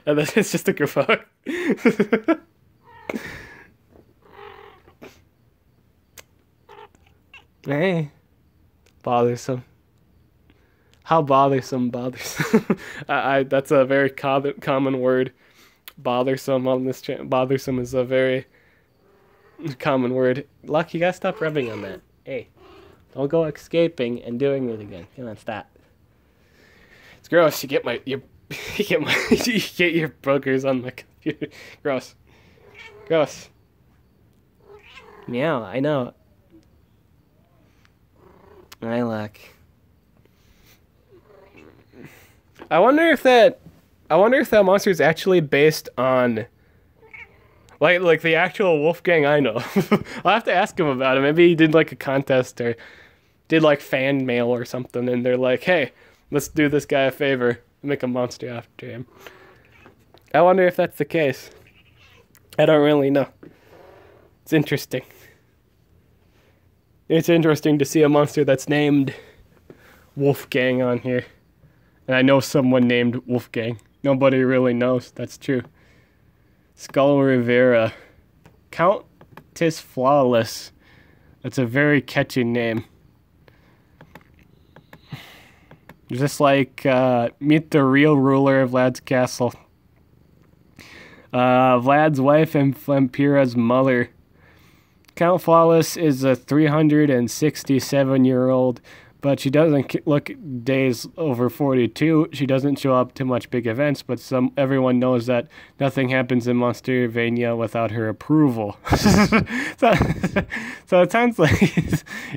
And it's just a good fuck. Hey, bothersome. How bothersome. That's a very common word. Bothersome on this channel. Bothersome is a very common word. Luck, you gotta stop rubbing on that. Hey, don't go escaping and doing it again. Come on, stop. It's gross. You get your boogers on my computer. Gross. Gross. Meow. I know. I luck. I wonder if that monster is actually based on like the actual Wolfgang I know. I'll have to ask him about it. Maybe he did like a contest or did like fan mail or something, and they're like, hey, let's do this guy a favor, make a monster after him. I wonder if that's the case. I don't really know. It's interesting. It's interesting to see a monster that's named Wolfgang on here. And I know someone named Wolfgang. Nobody really knows. That's true. Skull Rivera. Countess Flawless. That's a very catchy name. Just like meet the real ruler of Vlad's castle. Vlad's wife and Vampira's mother. Count Flawless is a 367-year-old, but she doesn't look days over 42. She doesn't show up to much big events, but everyone knows that nothing happens in Monstervania without her approval. so it sounds like,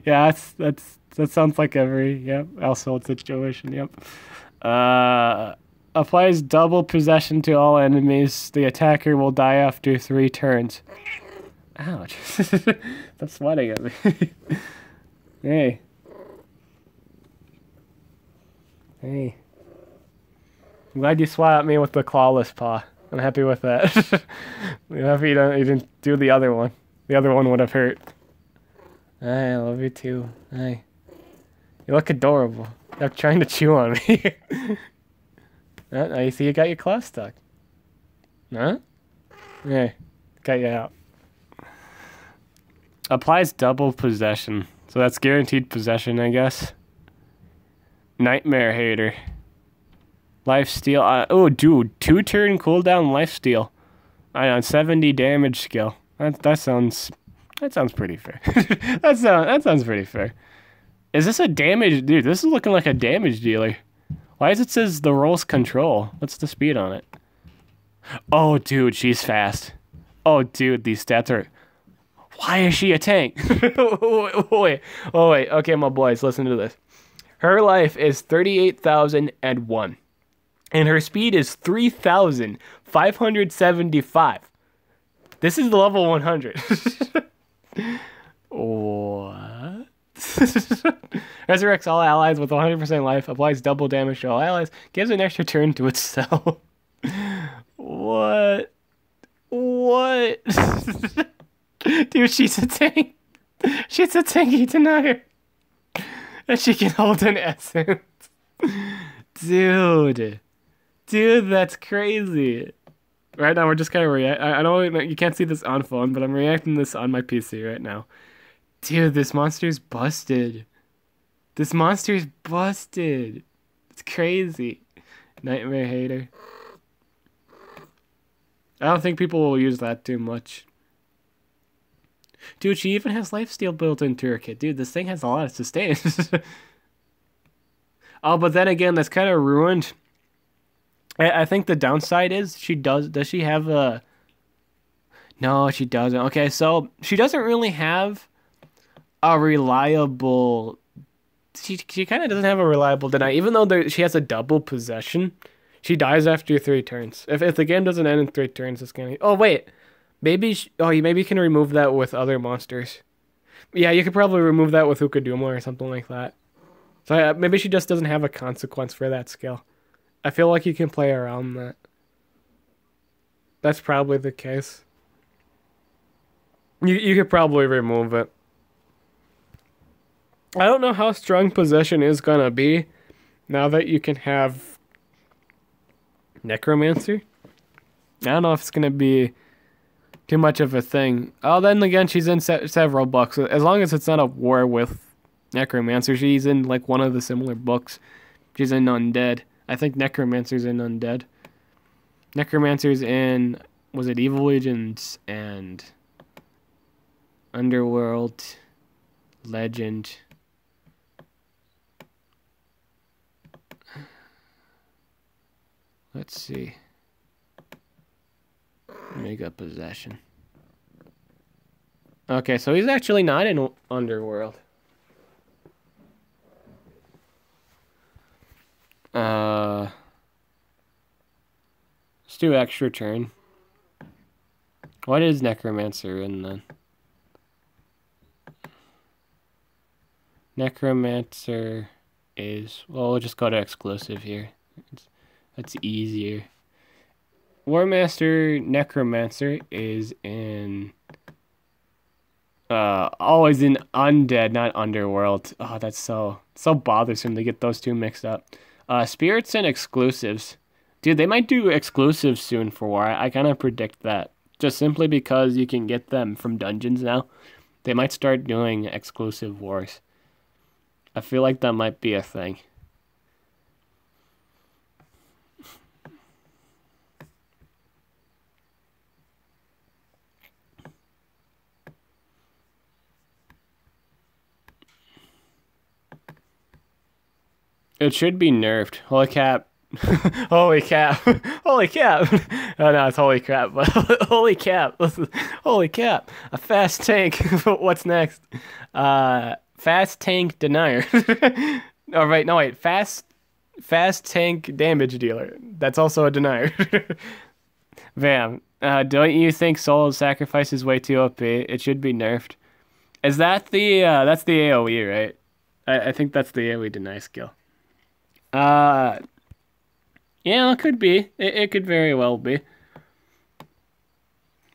yeah, that sounds like every household situation. Yep. Applies double possession to all enemies. The attacker will die after 3 turns. Ouch. Stop swatting at me. Hey. Hey. I'm glad you swat at me with the clawless paw. I'm happy with that. I'm happy you didn't do the other one. The other one would have hurt. I love you too. Hey. You look adorable. Stop trying to chew on me. I see you got your claw stuck. Huh? Hey. Got you out. Applies double possession. So that's guaranteed possession, I guess. Nightmare Hater. Lifesteal. Oh, dude. 2-turn cooldown lifesteal. On 70 damage skill. That sounds pretty fair. that sounds pretty fair. Is this a damage? Dude, this is looking like a damage dealer. Why does it says the rolls control? What's the speed on it? Oh, dude, she's fast. Oh, dude, these stats are... Why is she a tank? wait. Okay, my boys, listen to this. Her life is 38,001. And her speed is 3,575. This is level 100. What? Resurrects all allies with 100% life. Applies double damage to all allies. Gives an extra turn to itself. What? Dude, she's a tank. She's a tanky denier. And she can hold an essence. Dude, that's crazy. Right now, we're just kind of I know you can't see this on phone, but I'm reacting this on my PC right now. Dude, this monster's busted. It's crazy. Nightmare Hater. I don't think people will use that too much. Dude, she even has lifesteal built into her kit. Dude, this thing has a lot of sustain. Oh, but then again, that's kind of ruined. I think the downside is does she have a... No, she doesn't. Okay, so she doesn't really have a reliable... She kind of doesn't have a reliable deny. Even though she has a double possession, she dies after 3 turns. If the game doesn't end in 3 turns, it's gonna... Oh, wait. Maybe you can remove that with other monsters. Yeah, you could probably remove that with Ukaduma or something like that. So maybe she just doesn't have a consequence for that skill. I feel like you can play around that. That's probably the case. You could probably remove it. I don't know how strong possession is gonna be now that you can have Necromancer. I don't know if it's gonna be too much of a thing. Oh, then again, she's in several books. As long as it's not a war with Necromancer, she's in like one of the similar books. She's in Undead. I think Necromancer's in Undead. Necromancer's in, was it Evil Legends and Underworld, Legend. Let's see. Mega Possession. Okay, so he's actually not in Underworld. Let's do extra turn. What is Necromancer in then? Necromancer is... Well, we'll just go to exclusive here. That's easier. War Master Necromancer is in always in Undead, not Underworld. Oh, that's so bothersome to get those two mixed up. Spirits and exclusives. Dude, they might do exclusives soon for War. I kind of predict that. Just simply because you can get them from dungeons now. They might start doing exclusive wars. I feel like that might be a thing. It should be nerfed. Holy cap. Holy cap. Holy cap. Oh no, it's holy crap. But holy cap. Holy cap. A fast tank. What's next? Fast tank denier. Oh right, no wait. Fast tank damage dealer. That's also a denier. Vam. Don't you think Soul Sacrifice is way too OP? It should be nerfed. Is that that's the AoE, right? I think that's the AoE deny skill. Yeah, it could be. It could very well be.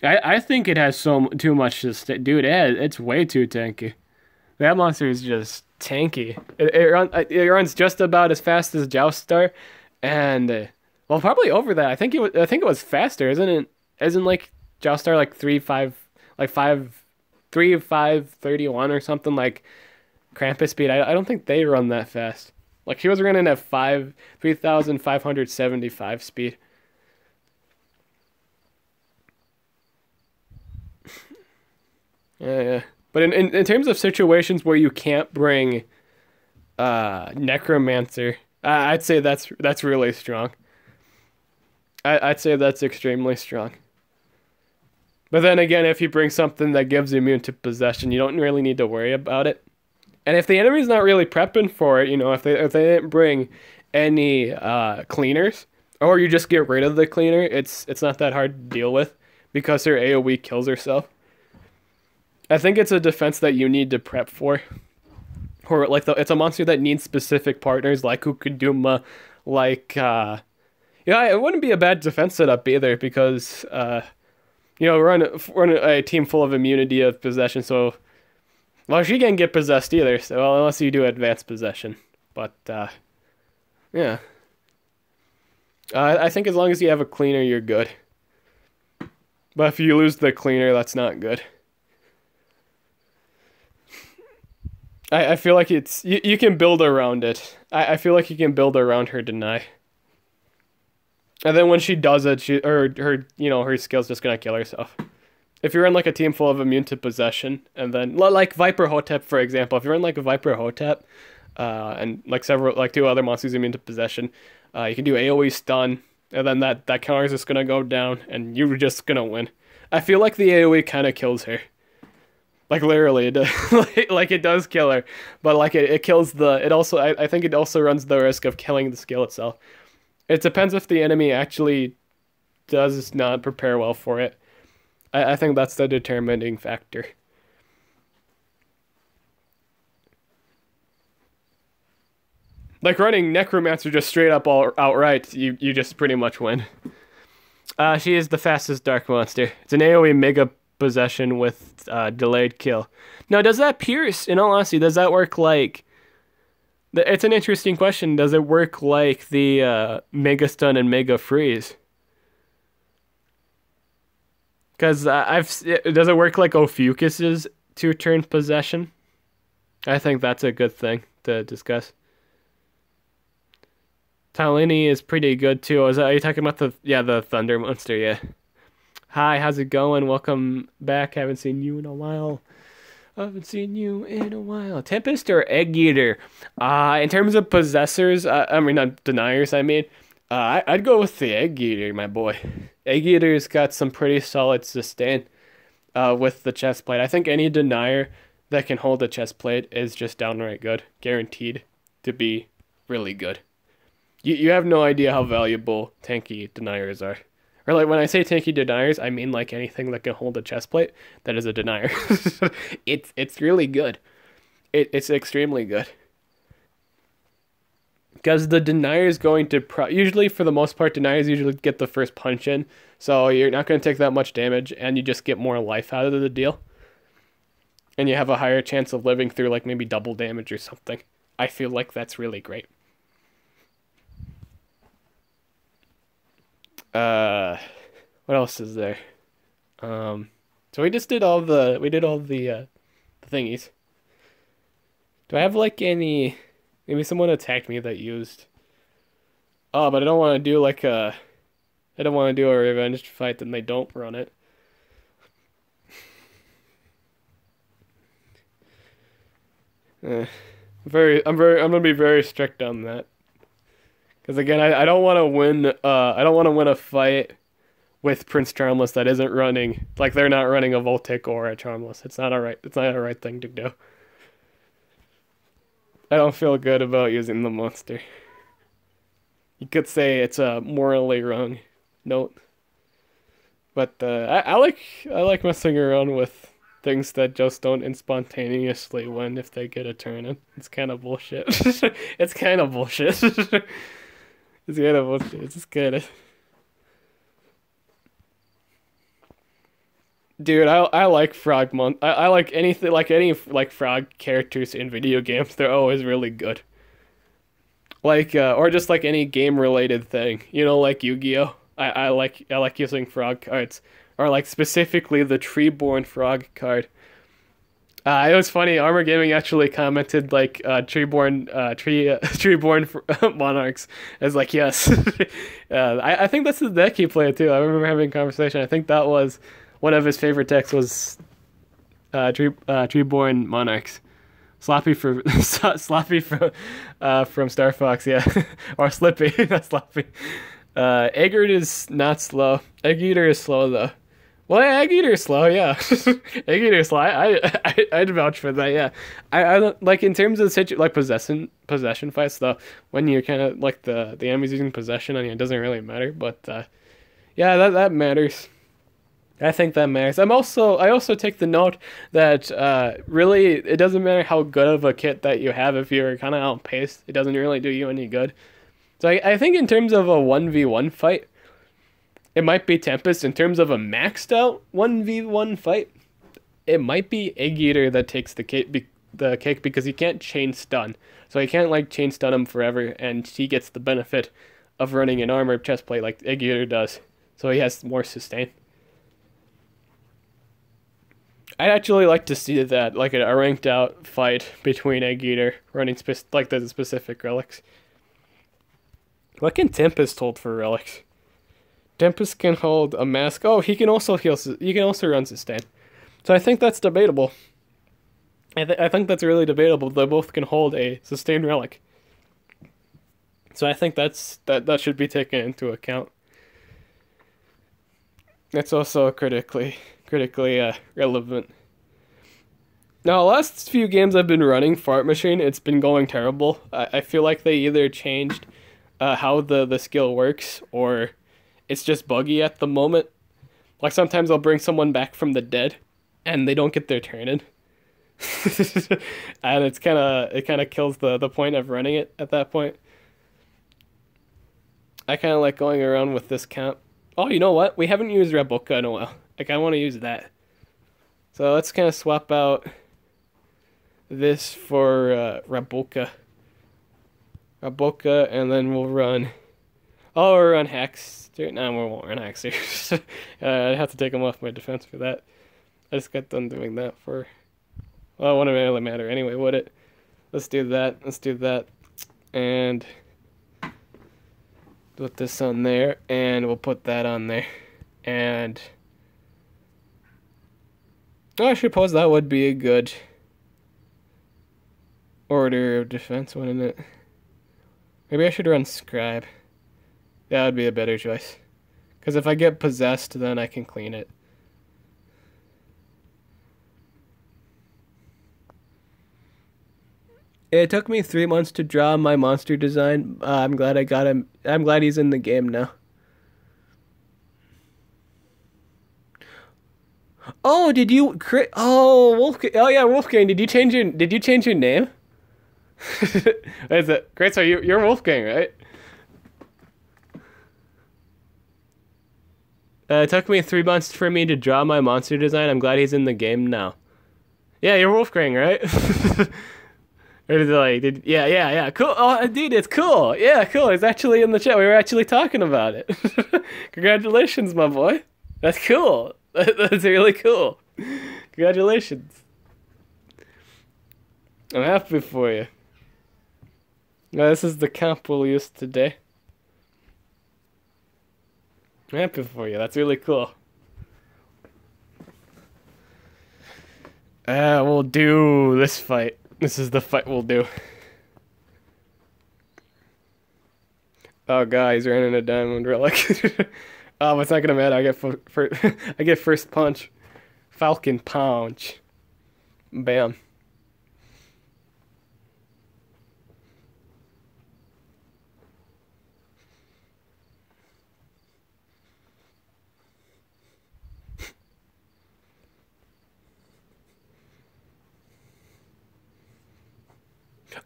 I think it has too much to dude. It's way too tanky. That monster is just tanky. It runs just about as fast as Joustar, and well, probably over that. I think it was faster, isn't it? Isn't like Joustar like 3.531 or something like Krampus speed? I don't think they run that fast. Like he was running at 3,575 speed. Yeah. But in terms of situations where you can't bring Necromancer, I'd say that's really strong. I'd say that's extremely strong. But then again, if you bring something that gives immune to possession, you don't really need to worry about it. And if the enemy's not really prepping for it, if they didn't bring any cleaners, or you just get rid of the cleaner, it's not that hard to deal with because her AoE kills herself. I think it's a defense that you need to prep for. Or like it's a monster that needs specific partners like Ukuduma, like it wouldn't be a bad defense setup either because we're on a team full of immunity of possession, so well, she can't get possessed either, so well, unless you do advanced possession. But yeah. I think as long as you have a cleaner, you're good. But if you lose the cleaner, that's not good. I feel like you can build around it. I feel like you can build around her deny. And then when she does it, her skill's just gonna kill herself. If you're in like a team full of immune to possession, and then like Viper Hotep, for example, if you're in like a Viper Hotep, and like two other monsters immune to possession, you can do AoE stun, and then that counter is just gonna go down, and you're just gonna win. I feel like the AoE kind of kills her. Like literally, it does, like it does kill her, but like it kills I think it also runs the risk of killing the skill itself. It depends if the enemy actually does not prepare well for it. I think that's the determining factor. Like running Necromancer just straight up outright, you just pretty much win. She is the fastest dark monster. It's an AoE mega possession with delayed kill. Now, does that pierce? In all honesty, does that work like? It's an interesting question. Does it work like the Mega Stun and Mega Freeze? Because does it work like Ophiuchus's 2-turn possession? I think that's a good thing to discuss. Talini is pretty good too. Are you talking about the Thunder Monster? Yeah. Hi, how's it going? Welcome back. Haven't seen you in a while. Tempest or Egg Eater? In terms of possessors, not deniers, I'd go with the Egg Eater, my boy. Egg Eater's got some pretty solid sustain with the chest plate. I think any denier that can hold a chest plate is just downright good. Guaranteed to be really good. You have no idea how valuable tanky deniers are. Or like when I say tanky deniers, I mean like anything that can hold a chest plate that is a denier. It's really good. It's extremely good. Because the denier is going to usually, for the most part, deniers usually get the first punch in, so you're not going to take that much damage, and you just get more life out of the deal, and you have a higher chance of living through like maybe double damage or something. I feel like that's really great. What else is there? So we just did all the thingies. Do I have like any? Maybe someone attacked me that used. Oh, but I don't want to do like a. I don't want to do a revenge fight, then they don't run it. I'm gonna be very strict on that. Because again, I don't want to win. I don't want to win a fight with Prince Charmless that isn't running. Like they're not running a Voltic or a Charmless. It's not alright. It's not a right thing to do. I don't feel good about using the monster. You could say it's a morally wrong note, but I like messing around with things that just don't spontaneously win if they get a turn in. It's kind of bullshit. It's kind of bullshit. It's kind of bullshit. It's just good. Dude, I like I like anything like any like frog characters in video games. They're always really good. Like or just like any game related thing. You know, like Yu-Gi-Oh. I like using frog cards, or like specifically the Treeborn frog card. It was funny. Armor Gaming actually commented like Treeborn monarchs as like yes. I think that's the deck he played too. I remember having a conversation. I think that was one of his favorite decks was Treeborn monarchs. Sloppy for Sloppy from Star Fox, yeah, or Slippy, not Sloppy. Eggert is not slow. Egg Eater is slow though. Well, yeah, Egg Eater is slow, yeah. Egg Eater is slow. I'd vouch for that, yeah. I don't like in terms of like possession fights though. When you're kind of like the enemy's using possession on you, it doesn't really matter. But yeah, that matters. I think that matters. I also take the note that really it doesn't matter how good of a kit that you have if you're kind of outpaced. It doesn't really do you any good. So I think in terms of a 1v1 fight, it might be Tempest. In terms of a maxed out 1v1 fight, it might be Egg Eater that takes the cake because he can't chain stun. So he can't like chain stun him forever, and he gets the benefit of running an armored chestplate like Egg Eater does. So he has more sustain. I'd actually like to see that, like a ranked out fight between Egg Eater running like the specific relics. What can Tempest hold for relics? Tempest can hold a mask. Oh, he can also heal. He can also run sustain. So I think that's debatable. I think that's really debatable. They both can hold a sustain relic. So I think that should be taken into account. That's also critically relevant. Now, the last few games I've been running Fart Machine, it's been going terrible. I feel like they either changed how the skill works, or it's just buggy at the moment. Like sometimes I'll bring someone back from the dead, and they don't get their turn in. And it kind of kills the point of running it at that point. I kind of like going around with this camp. Oh, you know what? We haven't used Raboka in a while. I kind of want to use that. So let's kind of swap out this for Raboka. Raboka, and then we'll run... Oh, we'll run Hex. No, we won't run Hex here. I'd have to take him off my defense for that. I just got done doing that for... Well, it wouldn't really matter anyway, would it? Let's do that. Let's do that. And... put this on there, and we'll put that on there. And... I suppose that would be a good order of defense, wouldn't it? Maybe I should run Scribe. That would be a better choice. Because if I get possessed, then I can clean it. It took me 3 months to draw my monster design. I'm glad I got him. I'm glad he's in the game now. Oh, did you crit? Oh, Wolfgang. Oh yeah, Wolfgang. Did you change your name? Is it great? So you're Wolfgang, right? It took me 3 months for me to draw my monster design. I'm glad he's in the game now. Yeah, you're Wolfgang, right? Or did yeah, cool. Oh, dude, it's cool. Yeah, cool. It's actually in the chat. We were actually talking about it. Congratulations, my boy. That's cool. That's really cool. Congratulations. I'm happy for you. Now, this is the comp we'll use today. I'm happy for you. That's really cool. We'll do this fight. This is the fight we'll do. Oh, God, he's running a diamond relic. Oh, it's not gonna matter. I get I get first punch. Falcon punch. Bam.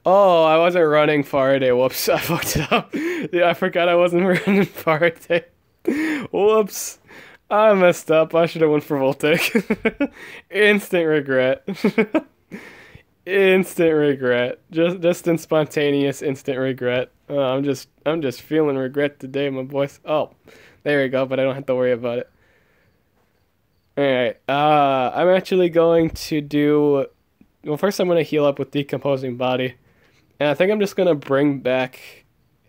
Oh, I wasn't running Faraday. Whoops, I fucked it up. Yeah, I forgot I wasn't running Faraday. Whoops. I messed up. I should have went for Voltic. Instant regret. Instant regret. Just in spontaneous instant regret. I'm just feeling regret today, my boys. Oh, there we go, but I don't have to worry about it. Alright. I'm actually going to do, well, first I'm gonna heal up with Decomposing Body. And I think I'm just gonna bring back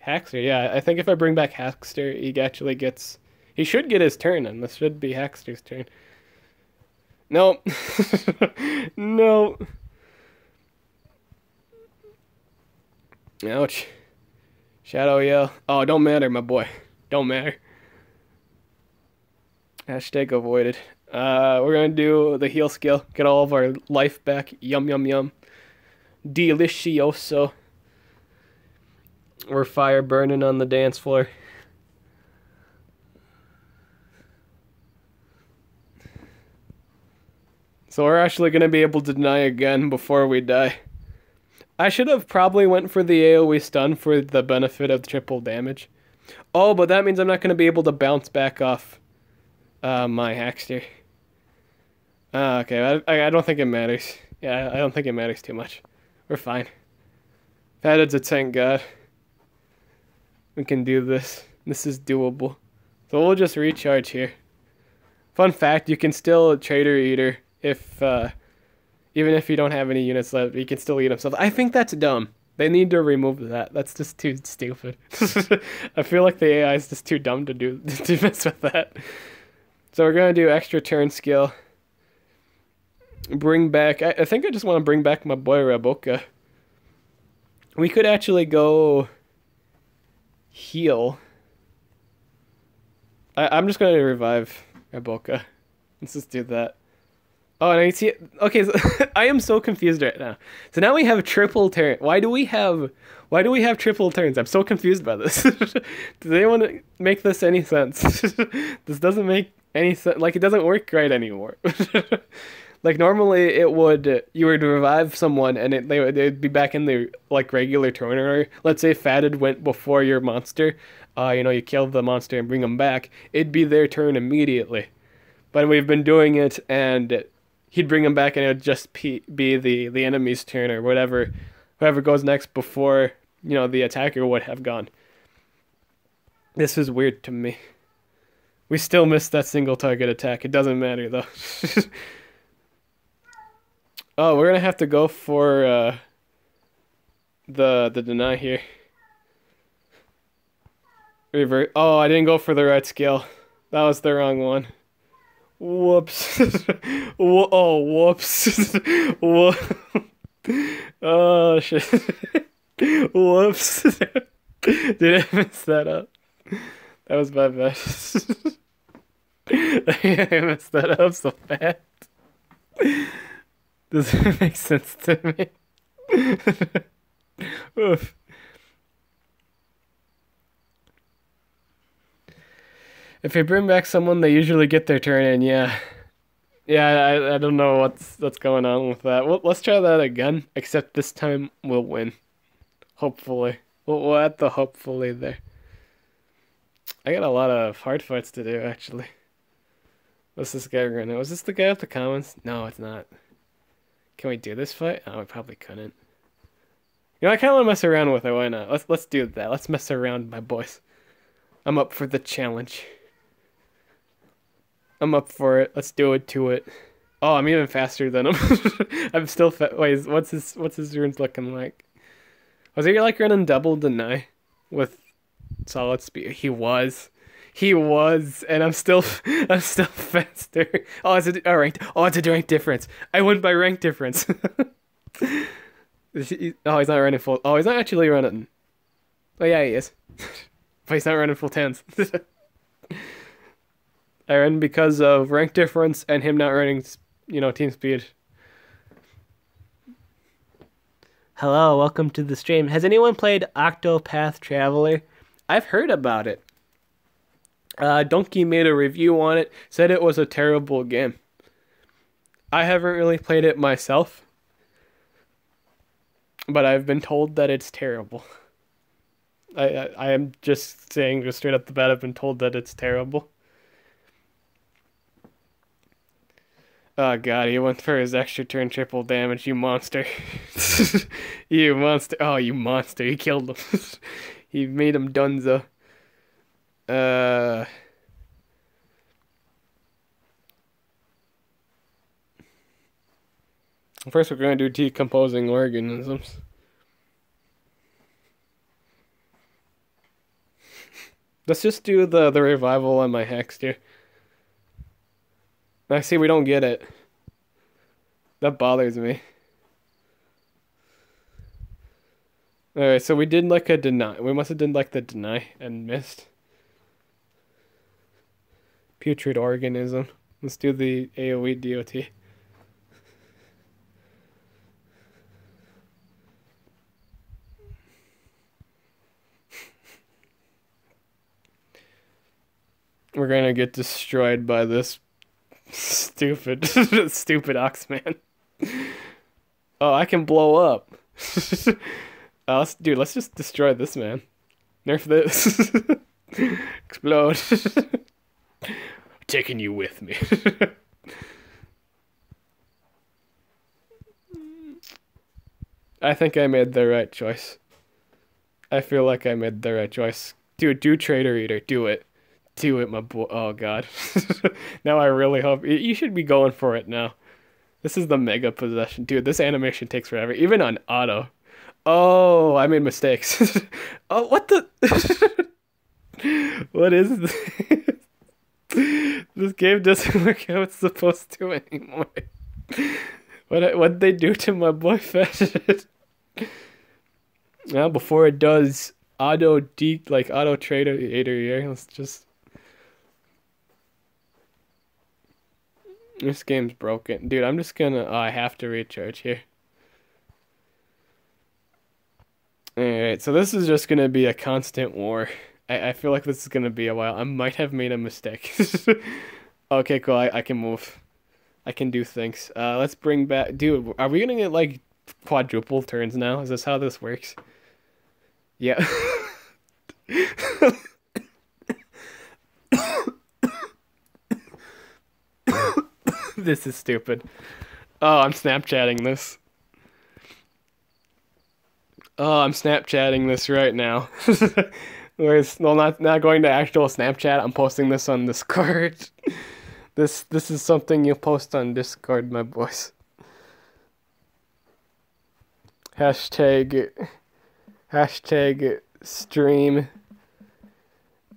Hackster. Yeah, I think if I bring back Hackster, he actually gets, he should get his turn, and this should be Hackster's turn. No. No. Ouch. Shadow Yell. Oh, don't matter, my boy. Don't matter. Hashtag avoided. We're gonna do the heal skill. Get all of our life back. Yum, yum, yum. Delicioso. We're fire burning on the dance floor. So we're actually gonna be able to deny again before we die. I should have probably went for the AoE stun for the benefit of triple damage. Oh, but that means I'm not gonna be able to bounce back off my Hackster. Okay, I don't think it matters. Yeah, I don't think it matters too much. We're fine. Padded's a tank god. We can do this. This is doable. So we'll just recharge here. Fun fact, you can still Trader Eater if, even if you don't have any units left, you can still eat himself. I think that's dumb. They need to remove that. That's just too stupid. I feel like the AI is just too dumb to mess with that. So we're gonna do extra turn skill. Bring back, I think I just want to bring back my boy Raboka. We could actually go heal. I'm just gonna revive Raboka. Let's just do that. Oh, and I see. Okay, so I am so confused right now. So now we have triple turn. Why do we have triple turns? I'm so confused by this. Does anyone make this any sense? This doesn't make any sense. Like, it doesn't work right anymore. Like, normally it would, you would revive someone and they'd be back in the, like, regular turn order. Let's say Fatted went before your monster. You know, you killed the monster and bring them back. It'd be their turn immediately. But we've been doing it, and he'd bring them back, and it would just be the enemy's turn, or whatever, whoever goes next before, you know, the attacker would have gone. This is weird to me. We still missed that single target attack. It doesn't matter, though. Oh, we're gonna have to go for the deny here. Revert. Oh, I didn't go for the right skill. That was the wrong one. Whoops. Oh, whoops. Oh, shit. Whoops. Did I mess that up? That was my bad. I messed that up so bad. Does it make sense to me? Oof. If you bring back someone, they usually get their turn in, yeah. Yeah, I don't know what's going on with that. Well, let's try that again, except this time we'll win. Hopefully. We'll add the hopefully there. I got a lot of hard fights to do, actually. What's this guy running? Was this the guy with the comments? No, it's not. Can we do this fight? Oh, we probably couldn't. You know, I kind of want to mess around with it. Why not? Let's do that. Let's mess around, my boys. I'm up for the challenge. I'm up for it. Let's do it to it. Oh, I'm even faster than him. I'm still wait, what's his runes looking like? Was he like running double deny with solid speed? He was, and I'm still faster. Oh, it's a ranked. Oh, it's a rank difference. I won by rank difference. Oh, he's not running full. Oh, he's not actually running. Oh yeah, he is. But he's not running full tens. I ran because of rank difference and him not running, team speed. Hello, welcome to the stream. Has anyone played Octopath Traveler? I've heard about it. Donkey made a review on it, said it was a terrible game. I haven't really played it myself, but I've been told that it's terrible. I am just saying, just straight up the bat, I've been told that it's terrible. Oh god, he went for his extra turn triple damage, you monster. You monster. Oh, you monster. He killed him. He made him dunzo. First we're going to do decomposing organisms. Let's just do the revival on my hex here. I see we don't get it. That bothers me. Alright, so we did like a deny. We must have done like the deny and missed. Putrid organism. Let's do the AoE DOT. We're gonna get destroyed by this stupid Oxman. Oh, I can blow up. Let's just destroy this man. Nerf this. Explode. I'm taking you with me. I think I made the right choice. I feel like I made the right choice. Dude, do Trader Eater. Do it. Do it, my boy. Oh, God. Now I really hope... You should be going for it now. This is the mega possession. Dude, this animation takes forever. Even on auto. Oh, I made mistakes. Oh, what the... What is this? This game doesn't work how it's supposed to anymore. What'd they do to my boy Fetch? Now, before it does auto Trader here, let's just... This game's broken. Dude, I'm just gonna... Oh, I have to recharge here. Alright, so this is just gonna be a constant war. I feel like this is gonna be a while. I might have made a mistake. Okay, cool. I can move. I can do things. Let's bring back... Dude, are we gonna get, like, quadruple turns now? Is this how this works? Yeah. This is stupid. Oh, I'm Snapchatting this. Oh, I'm Snapchatting this right now. Well, not going to actual Snapchat. I'm posting this on Discord. This is something you post on Discord, my boys. Hashtag stream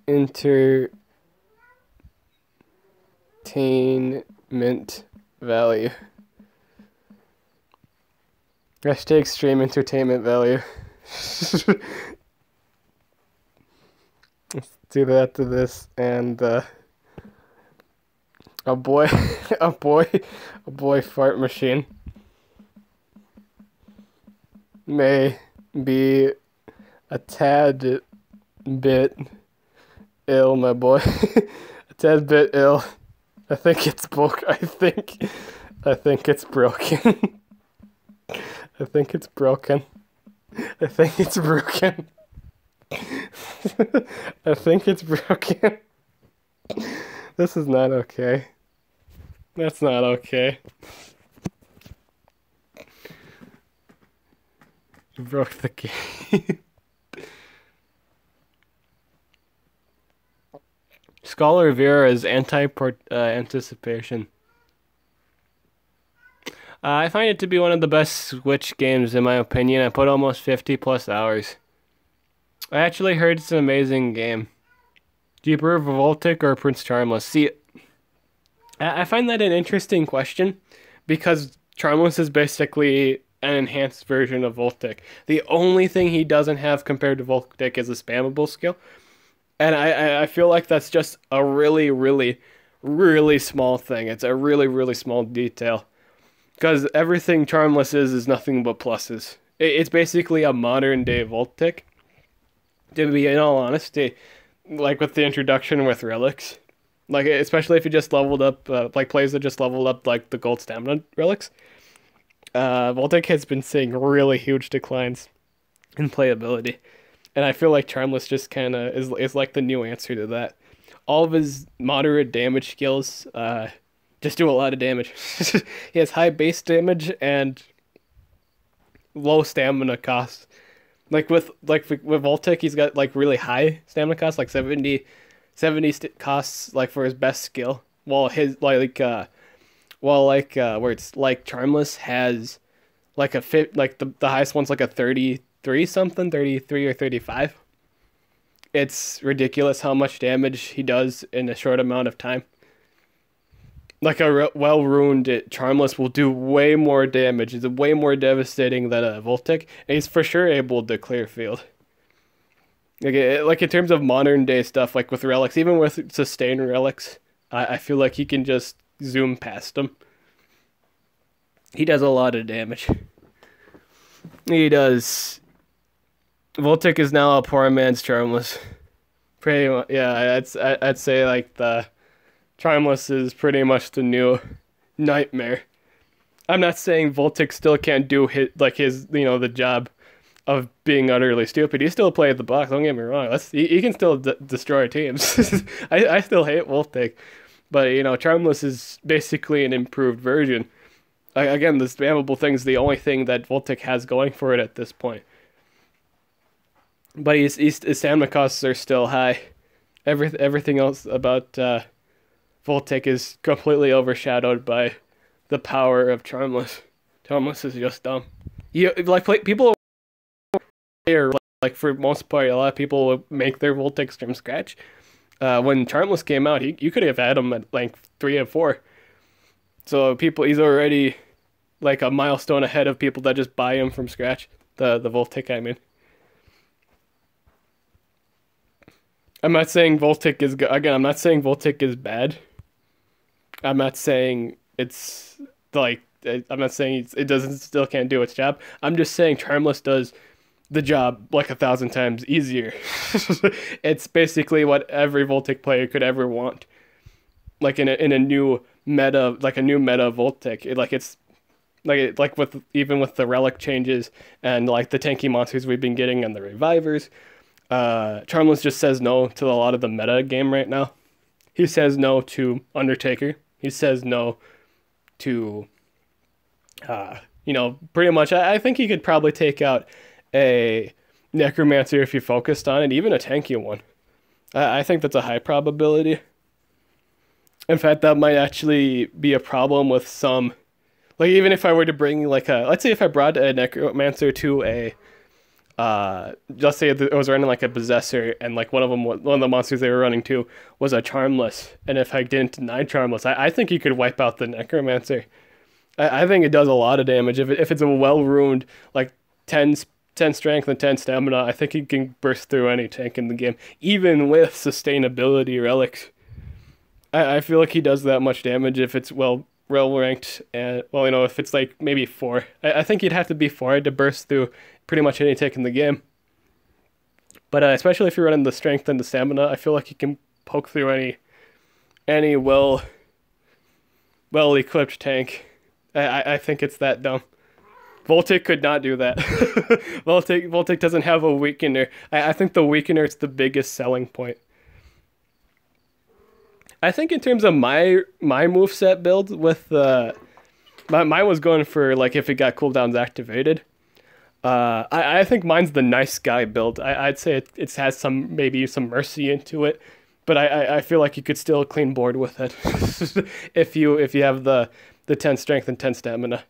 entertainment value. Hashtag stream entertainment value. Let's do that to this, and a boy fart machine may be a tad bit ill, my boy. A tad bit ill. I think it's broke. I think it's broken. I think it's broken. I think it's broken. I think it's broken. This is not okay. That's not okay. You broke the game. Scholar Vera is anticipation. I find it to be one of the best Switch games in my opinion. I put almost 50 plus hours. I actually heard it's an amazing game. Do you prefer Voltic or Prince Charmless? See, I find that an interesting question because Charmless is basically an enhanced version of Voltic. The only thing he doesn't have compared to Voltic is a spammable skill. And I feel like that's just a really, really, really small thing. It's a really, really small detail. Because everything Charmless is nothing but pluses. It's basically a modern day Voltic. To be in all honesty, like with the introduction with relics, like especially if you just leveled up, like players that just leveled up like the gold stamina relics, Voltic has been seeing really huge declines in playability, and I feel like Charmless just kind of is like the new answer to that. All of his moderate damage skills, just do a lot of damage. He has high base damage and low stamina cost. With Voltic, he's got like really high stamina costs, like 70 costs like for his best skill. While his where it's like Charmless has like a fit like the highest one's like a 33 something, 33 or 35. It's ridiculous how much damage he does in a short amount of time. Like a well-ruined Charmless will do way more damage. It's way more devastating than a Voltic, and he's for sure able to clear field. Like in terms of modern day stuff, like with relics, even with sustain relics, I feel like he can just zoom past them. He does a lot of damage. He does. Voltic is now a poor man's Charmless. Pretty much, yeah. I'd say like the Charmless is pretty much the new nightmare. I'm not saying Voltic still can't do his the job of being utterly stupid. He still plays the box. Don't get me wrong. He can still destroy teams. I still hate Voltic, but Charmless is basically an improved version. Again, the spammable thing is the only thing that Voltic has going for it at this point. But his stamina costs are still high. Everything else about Voltic is completely overshadowed by the power of Charmless. Charmless is just dumb. People for most part, a lot of people would make their Voltics from scratch. When Charmless came out, you could have had him at like 3 and 4. So he's already like a milestone ahead of people that just buy him from scratch. The Voltic, I mean. I'm not saying Voltic is good. Again, I'm not saying Voltic is bad. I'm not saying it's like I'm not saying it doesn't still can't do its job. I'm just saying Charmless does the job like 1,000 times easier. It's basically what every Voltic player could ever want. Like in a new meta, like a new meta Voltic. It's with the relic changes and like the tanky monsters we've been getting and the revivers. Charmless just says no to a lot of the meta game right now. He says no to Undertaker. He says no to, pretty much. I think he could probably take out a Necromancer if you focused on it, even a tanky one. I think that's a high probability. In fact, that might actually be a problem with some. Like, even if I were to bring, let's say if I brought a Necromancer to a, let's say it was running like a Possessor, and like one of the monsters they were running to was a Charmless, and if I didn't deny Charmless, I think you could wipe out the Necromancer. I think it does a lot of damage. If it's a well-ruined, like 10 strength and 10 stamina, I think he can burst through any tank in the game, even with sustainability relics. I feel like he does that much damage if it's well ranked, and if it's like maybe 4. I think you'd have to be 4 to burst through pretty much any tank in the game. But especially if you're running the strength and the stamina, I feel like you can poke through any well equipped tank. I think it's that dumb. Voltic could not do that. Voltic doesn't have a weakener. I think the weakener is the biggest selling point. I think in terms of my moveset build with mine was going for like if it got cooldowns activated. I think mine's the nice guy build. I'd say it has some maybe some mercy into it, but I feel like you could still clean board with it if you have the 10 strength and 10 stamina.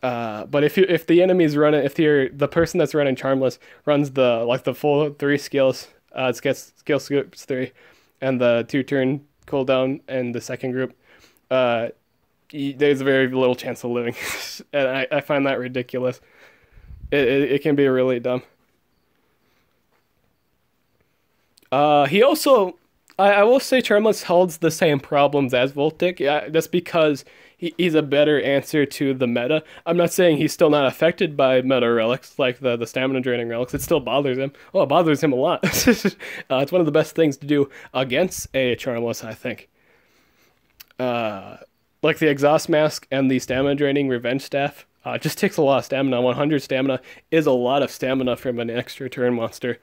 But if the enemy's running, if the person that's running Charmless runs the full 3 skills, it gets skill scoops 3, and the 2-turn cooldown and the second group, there's very little chance of living, and I find that ridiculous. It can be really dumb. He also, I will say, Charmless holds the same problems as Voltic. Yeah, that's because he's a better answer to the meta. I'm not saying he's still not affected by meta relics, like the stamina draining relics. It still bothers him. Oh, it bothers him a lot. It's one of the best things to do against a Charmless, I think. Like the Exhaust Mask and the stamina draining Revenge Staff. It just takes a lot of stamina. 100 stamina is a lot of stamina from an extra turn monster.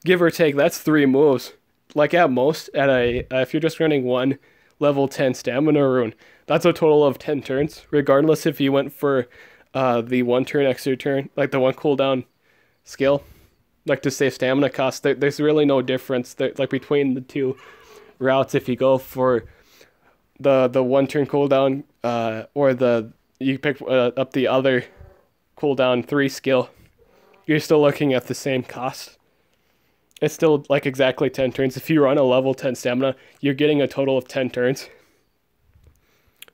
Give or take, that's 3 moves. Like at most, if you're just running 1 level 10 stamina rune, that's a total of 10 turns, regardless if you went for the 1 turn extra turn, like the 1 cooldown skill, like to save stamina cost. There's really no difference like between the 2 routes if you go for the 1 turn cooldown or you pick up the other cooldown 3 skill. You're still looking at the same cost. It's still like exactly 10 turns. If you run a level 10 stamina, you're getting a total of 10 turns.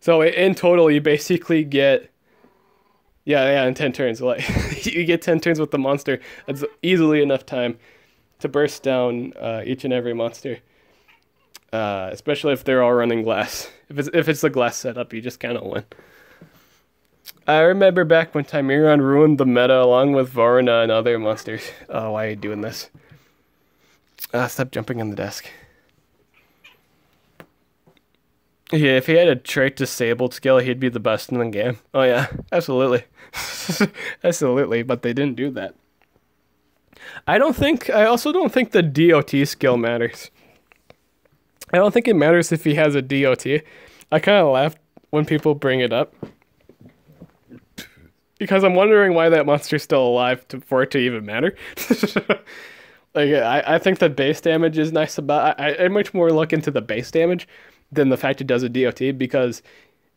So in total, you basically get, in 10 turns. Like you get 10 turns with the monster. That's easily enough time to burst down each and every monster. Especially if they're all running glass. If it's the glass setup, you just kind of win. I remember back when Tymeron ruined the meta along with Varna and other monsters. Oh, why are you doing this? Stop jumping on the desk. Yeah, if he had a trait disabled skill, he'd be the best in the game. Oh yeah, absolutely. Absolutely, but they didn't do that. I also don't think the DOT skill matters. I don't think it matters if he has a DOT. I kind of laugh when people bring it up, because I'm wondering why that monster's still alive for it to even matter. Like, I think the base damage is nice about... I much more look into the base damage than the fact it does a DOT, because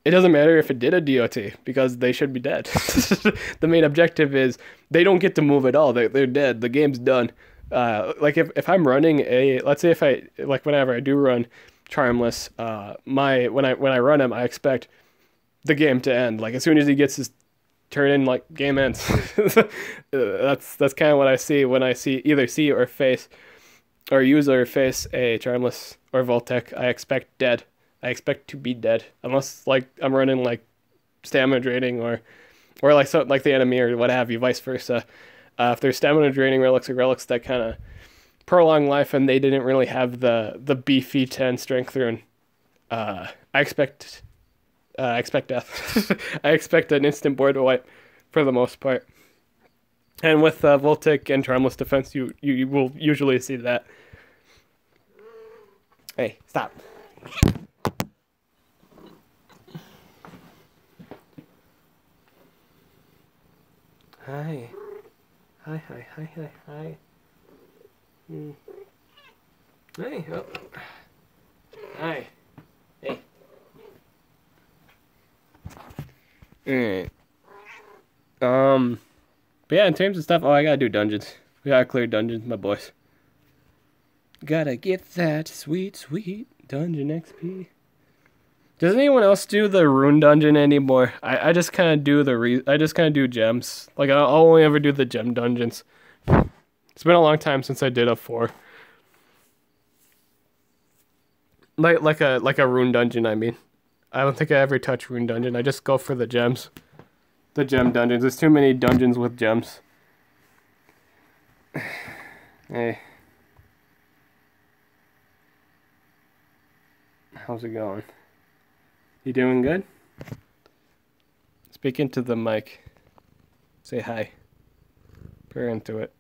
it doesn't matter if it did a DOT, because they should be dead. The main objective is they don't get to move at all. They're dead. The game's done. Like, if I'm running let's say if whenever I do run Charmless, when I run him, I expect the game to end. Like, as soon as he gets his turn in, like, game ends. That's kind of what I see when I see or face or use or face a Charmless or Voltic. I expect dead. I expect to be dead, unless like I'm running like stamina draining or like something like the enemy or what have you, vice versa. If there's stamina draining relics or relics that kind of prolong life and they didn't really have the beefy 10 strength rune, I expect death. I expect an instant board wipe for the most part. And with Voltic and Charmless defense, you will usually see that. Hey, stop. Hi. Hi. Hey, oh. Hi. Hey. Alright. But yeah, in terms of stuff, I gotta do dungeons. We gotta clear dungeons, my boys. Gotta get that sweet dungeon XP. Does anyone else do the rune dungeon anymore? I just kind of do gems. Like, I'll only ever do the gem dungeons. It's been a long time since I did a 4. Like a rune dungeon, I mean. I don't think I ever touch rune dungeon. I just go for the gems. The gem dungeons. There's too many dungeons with gems. Hey. How's it going? You doing good? Speak into the mic. Say hi. Purr into it.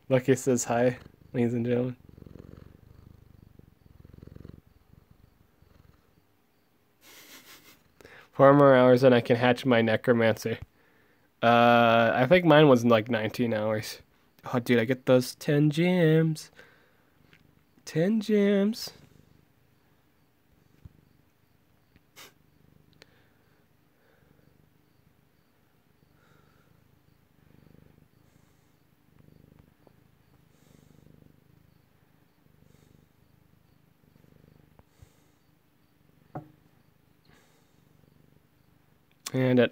Lucky says hi, ladies and gentlemen. 4 more hours and I can hatch my necromancer. I think mine was like 19 hours. Oh, dude, I get those 10 gems. 10 gems. And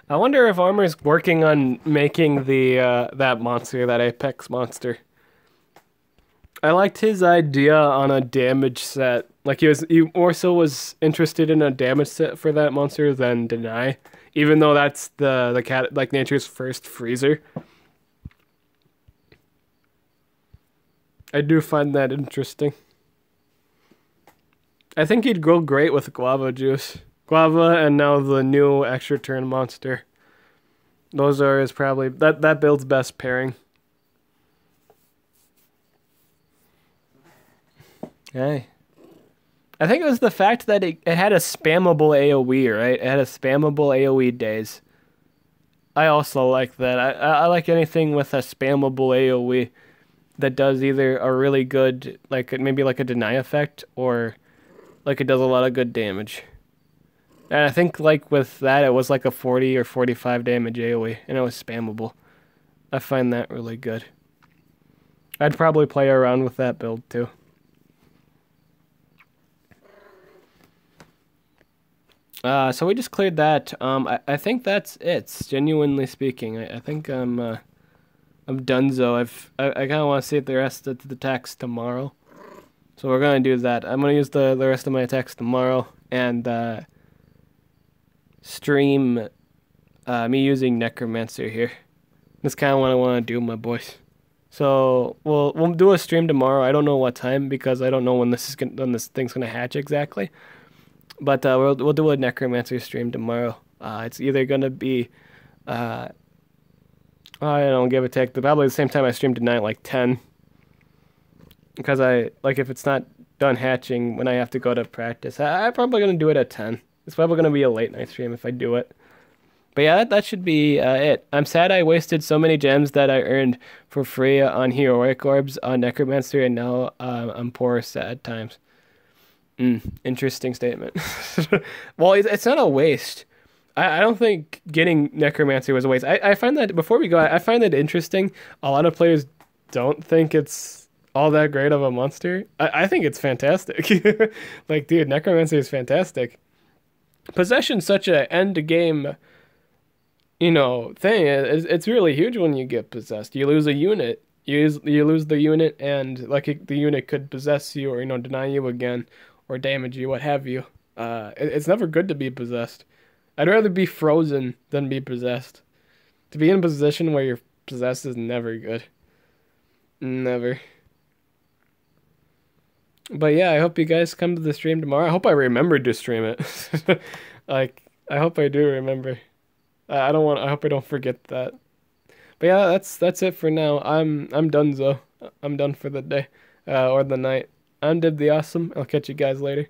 I wonder if Armor's working on making the that monster, that Apex monster. I liked his idea on a damage set. Like he more so was interested in a damage set for that monster than deny, even though that's the cat like nature's first freezer. I do find that interesting. I think he'd go great with guava juice. Guava and now the new extra turn monster. Those are his probably that build's best pairing. Hey. I think it was the fact that it had a spammable AoE, right? It had a spammable AoE days. I also like that. I like anything with a spammable AoE that does either a really good, like maybe like a deny effect, or like it does a lot of good damage. And I think like with that, it was like a 40 or 45 damage AoE, and it was spammable. I find that really good. I'd probably play around with that build too. So we just cleared that. I think that's it. Genuinely speaking, I think I'm donezo. I kind of want to see the rest of the text tomorrow, so we're gonna do that. I'm gonna use the rest of my text tomorrow and stream me using Necromancer here. That's kind of what I want to do, my boys. So we'll do a stream tomorrow. I don't know what time because I don't know when this thing's gonna hatch exactly. But we'll do a Necromancer stream tomorrow. It's either gonna be I don't give a take. Probably the same time I stream tonight, like 10. Because if it's not done hatching when I have to go to practice, I'm probably gonna do it at 10. It's probably gonna be a late night stream if I do it. But yeah, that should be it. I'm sad I wasted so many gems that I earned for free on Heroic Orbs on Necromancer, and now I'm poor, sad times. Interesting statement. Well, it's not a waste. I don't think getting Necromancer was a waste. I find that, before we go, I find it interesting. A lot of players don't think it's all that great of a monster. I think it's fantastic. Like, dude, Necromancer is fantastic. Possession's such a end game, thing. It's really huge when you get possessed. You lose a unit. You lose the unit, and like the unit could possess you or deny you again, or damage you, what have you. It's never good to be possessed. I'd rather be frozen than be possessed. To be in a position where you're possessed is never good. Never. But yeah, I hope you guys come to the stream tomorrow. I hope I remembered to stream it. Like, I hope I do remember. I hope I don't forget that. But yeah, that's it for now. I'm donezo. I'm done for the day. Or the night. I'm Dib the Awesome. I'll catch you guys later.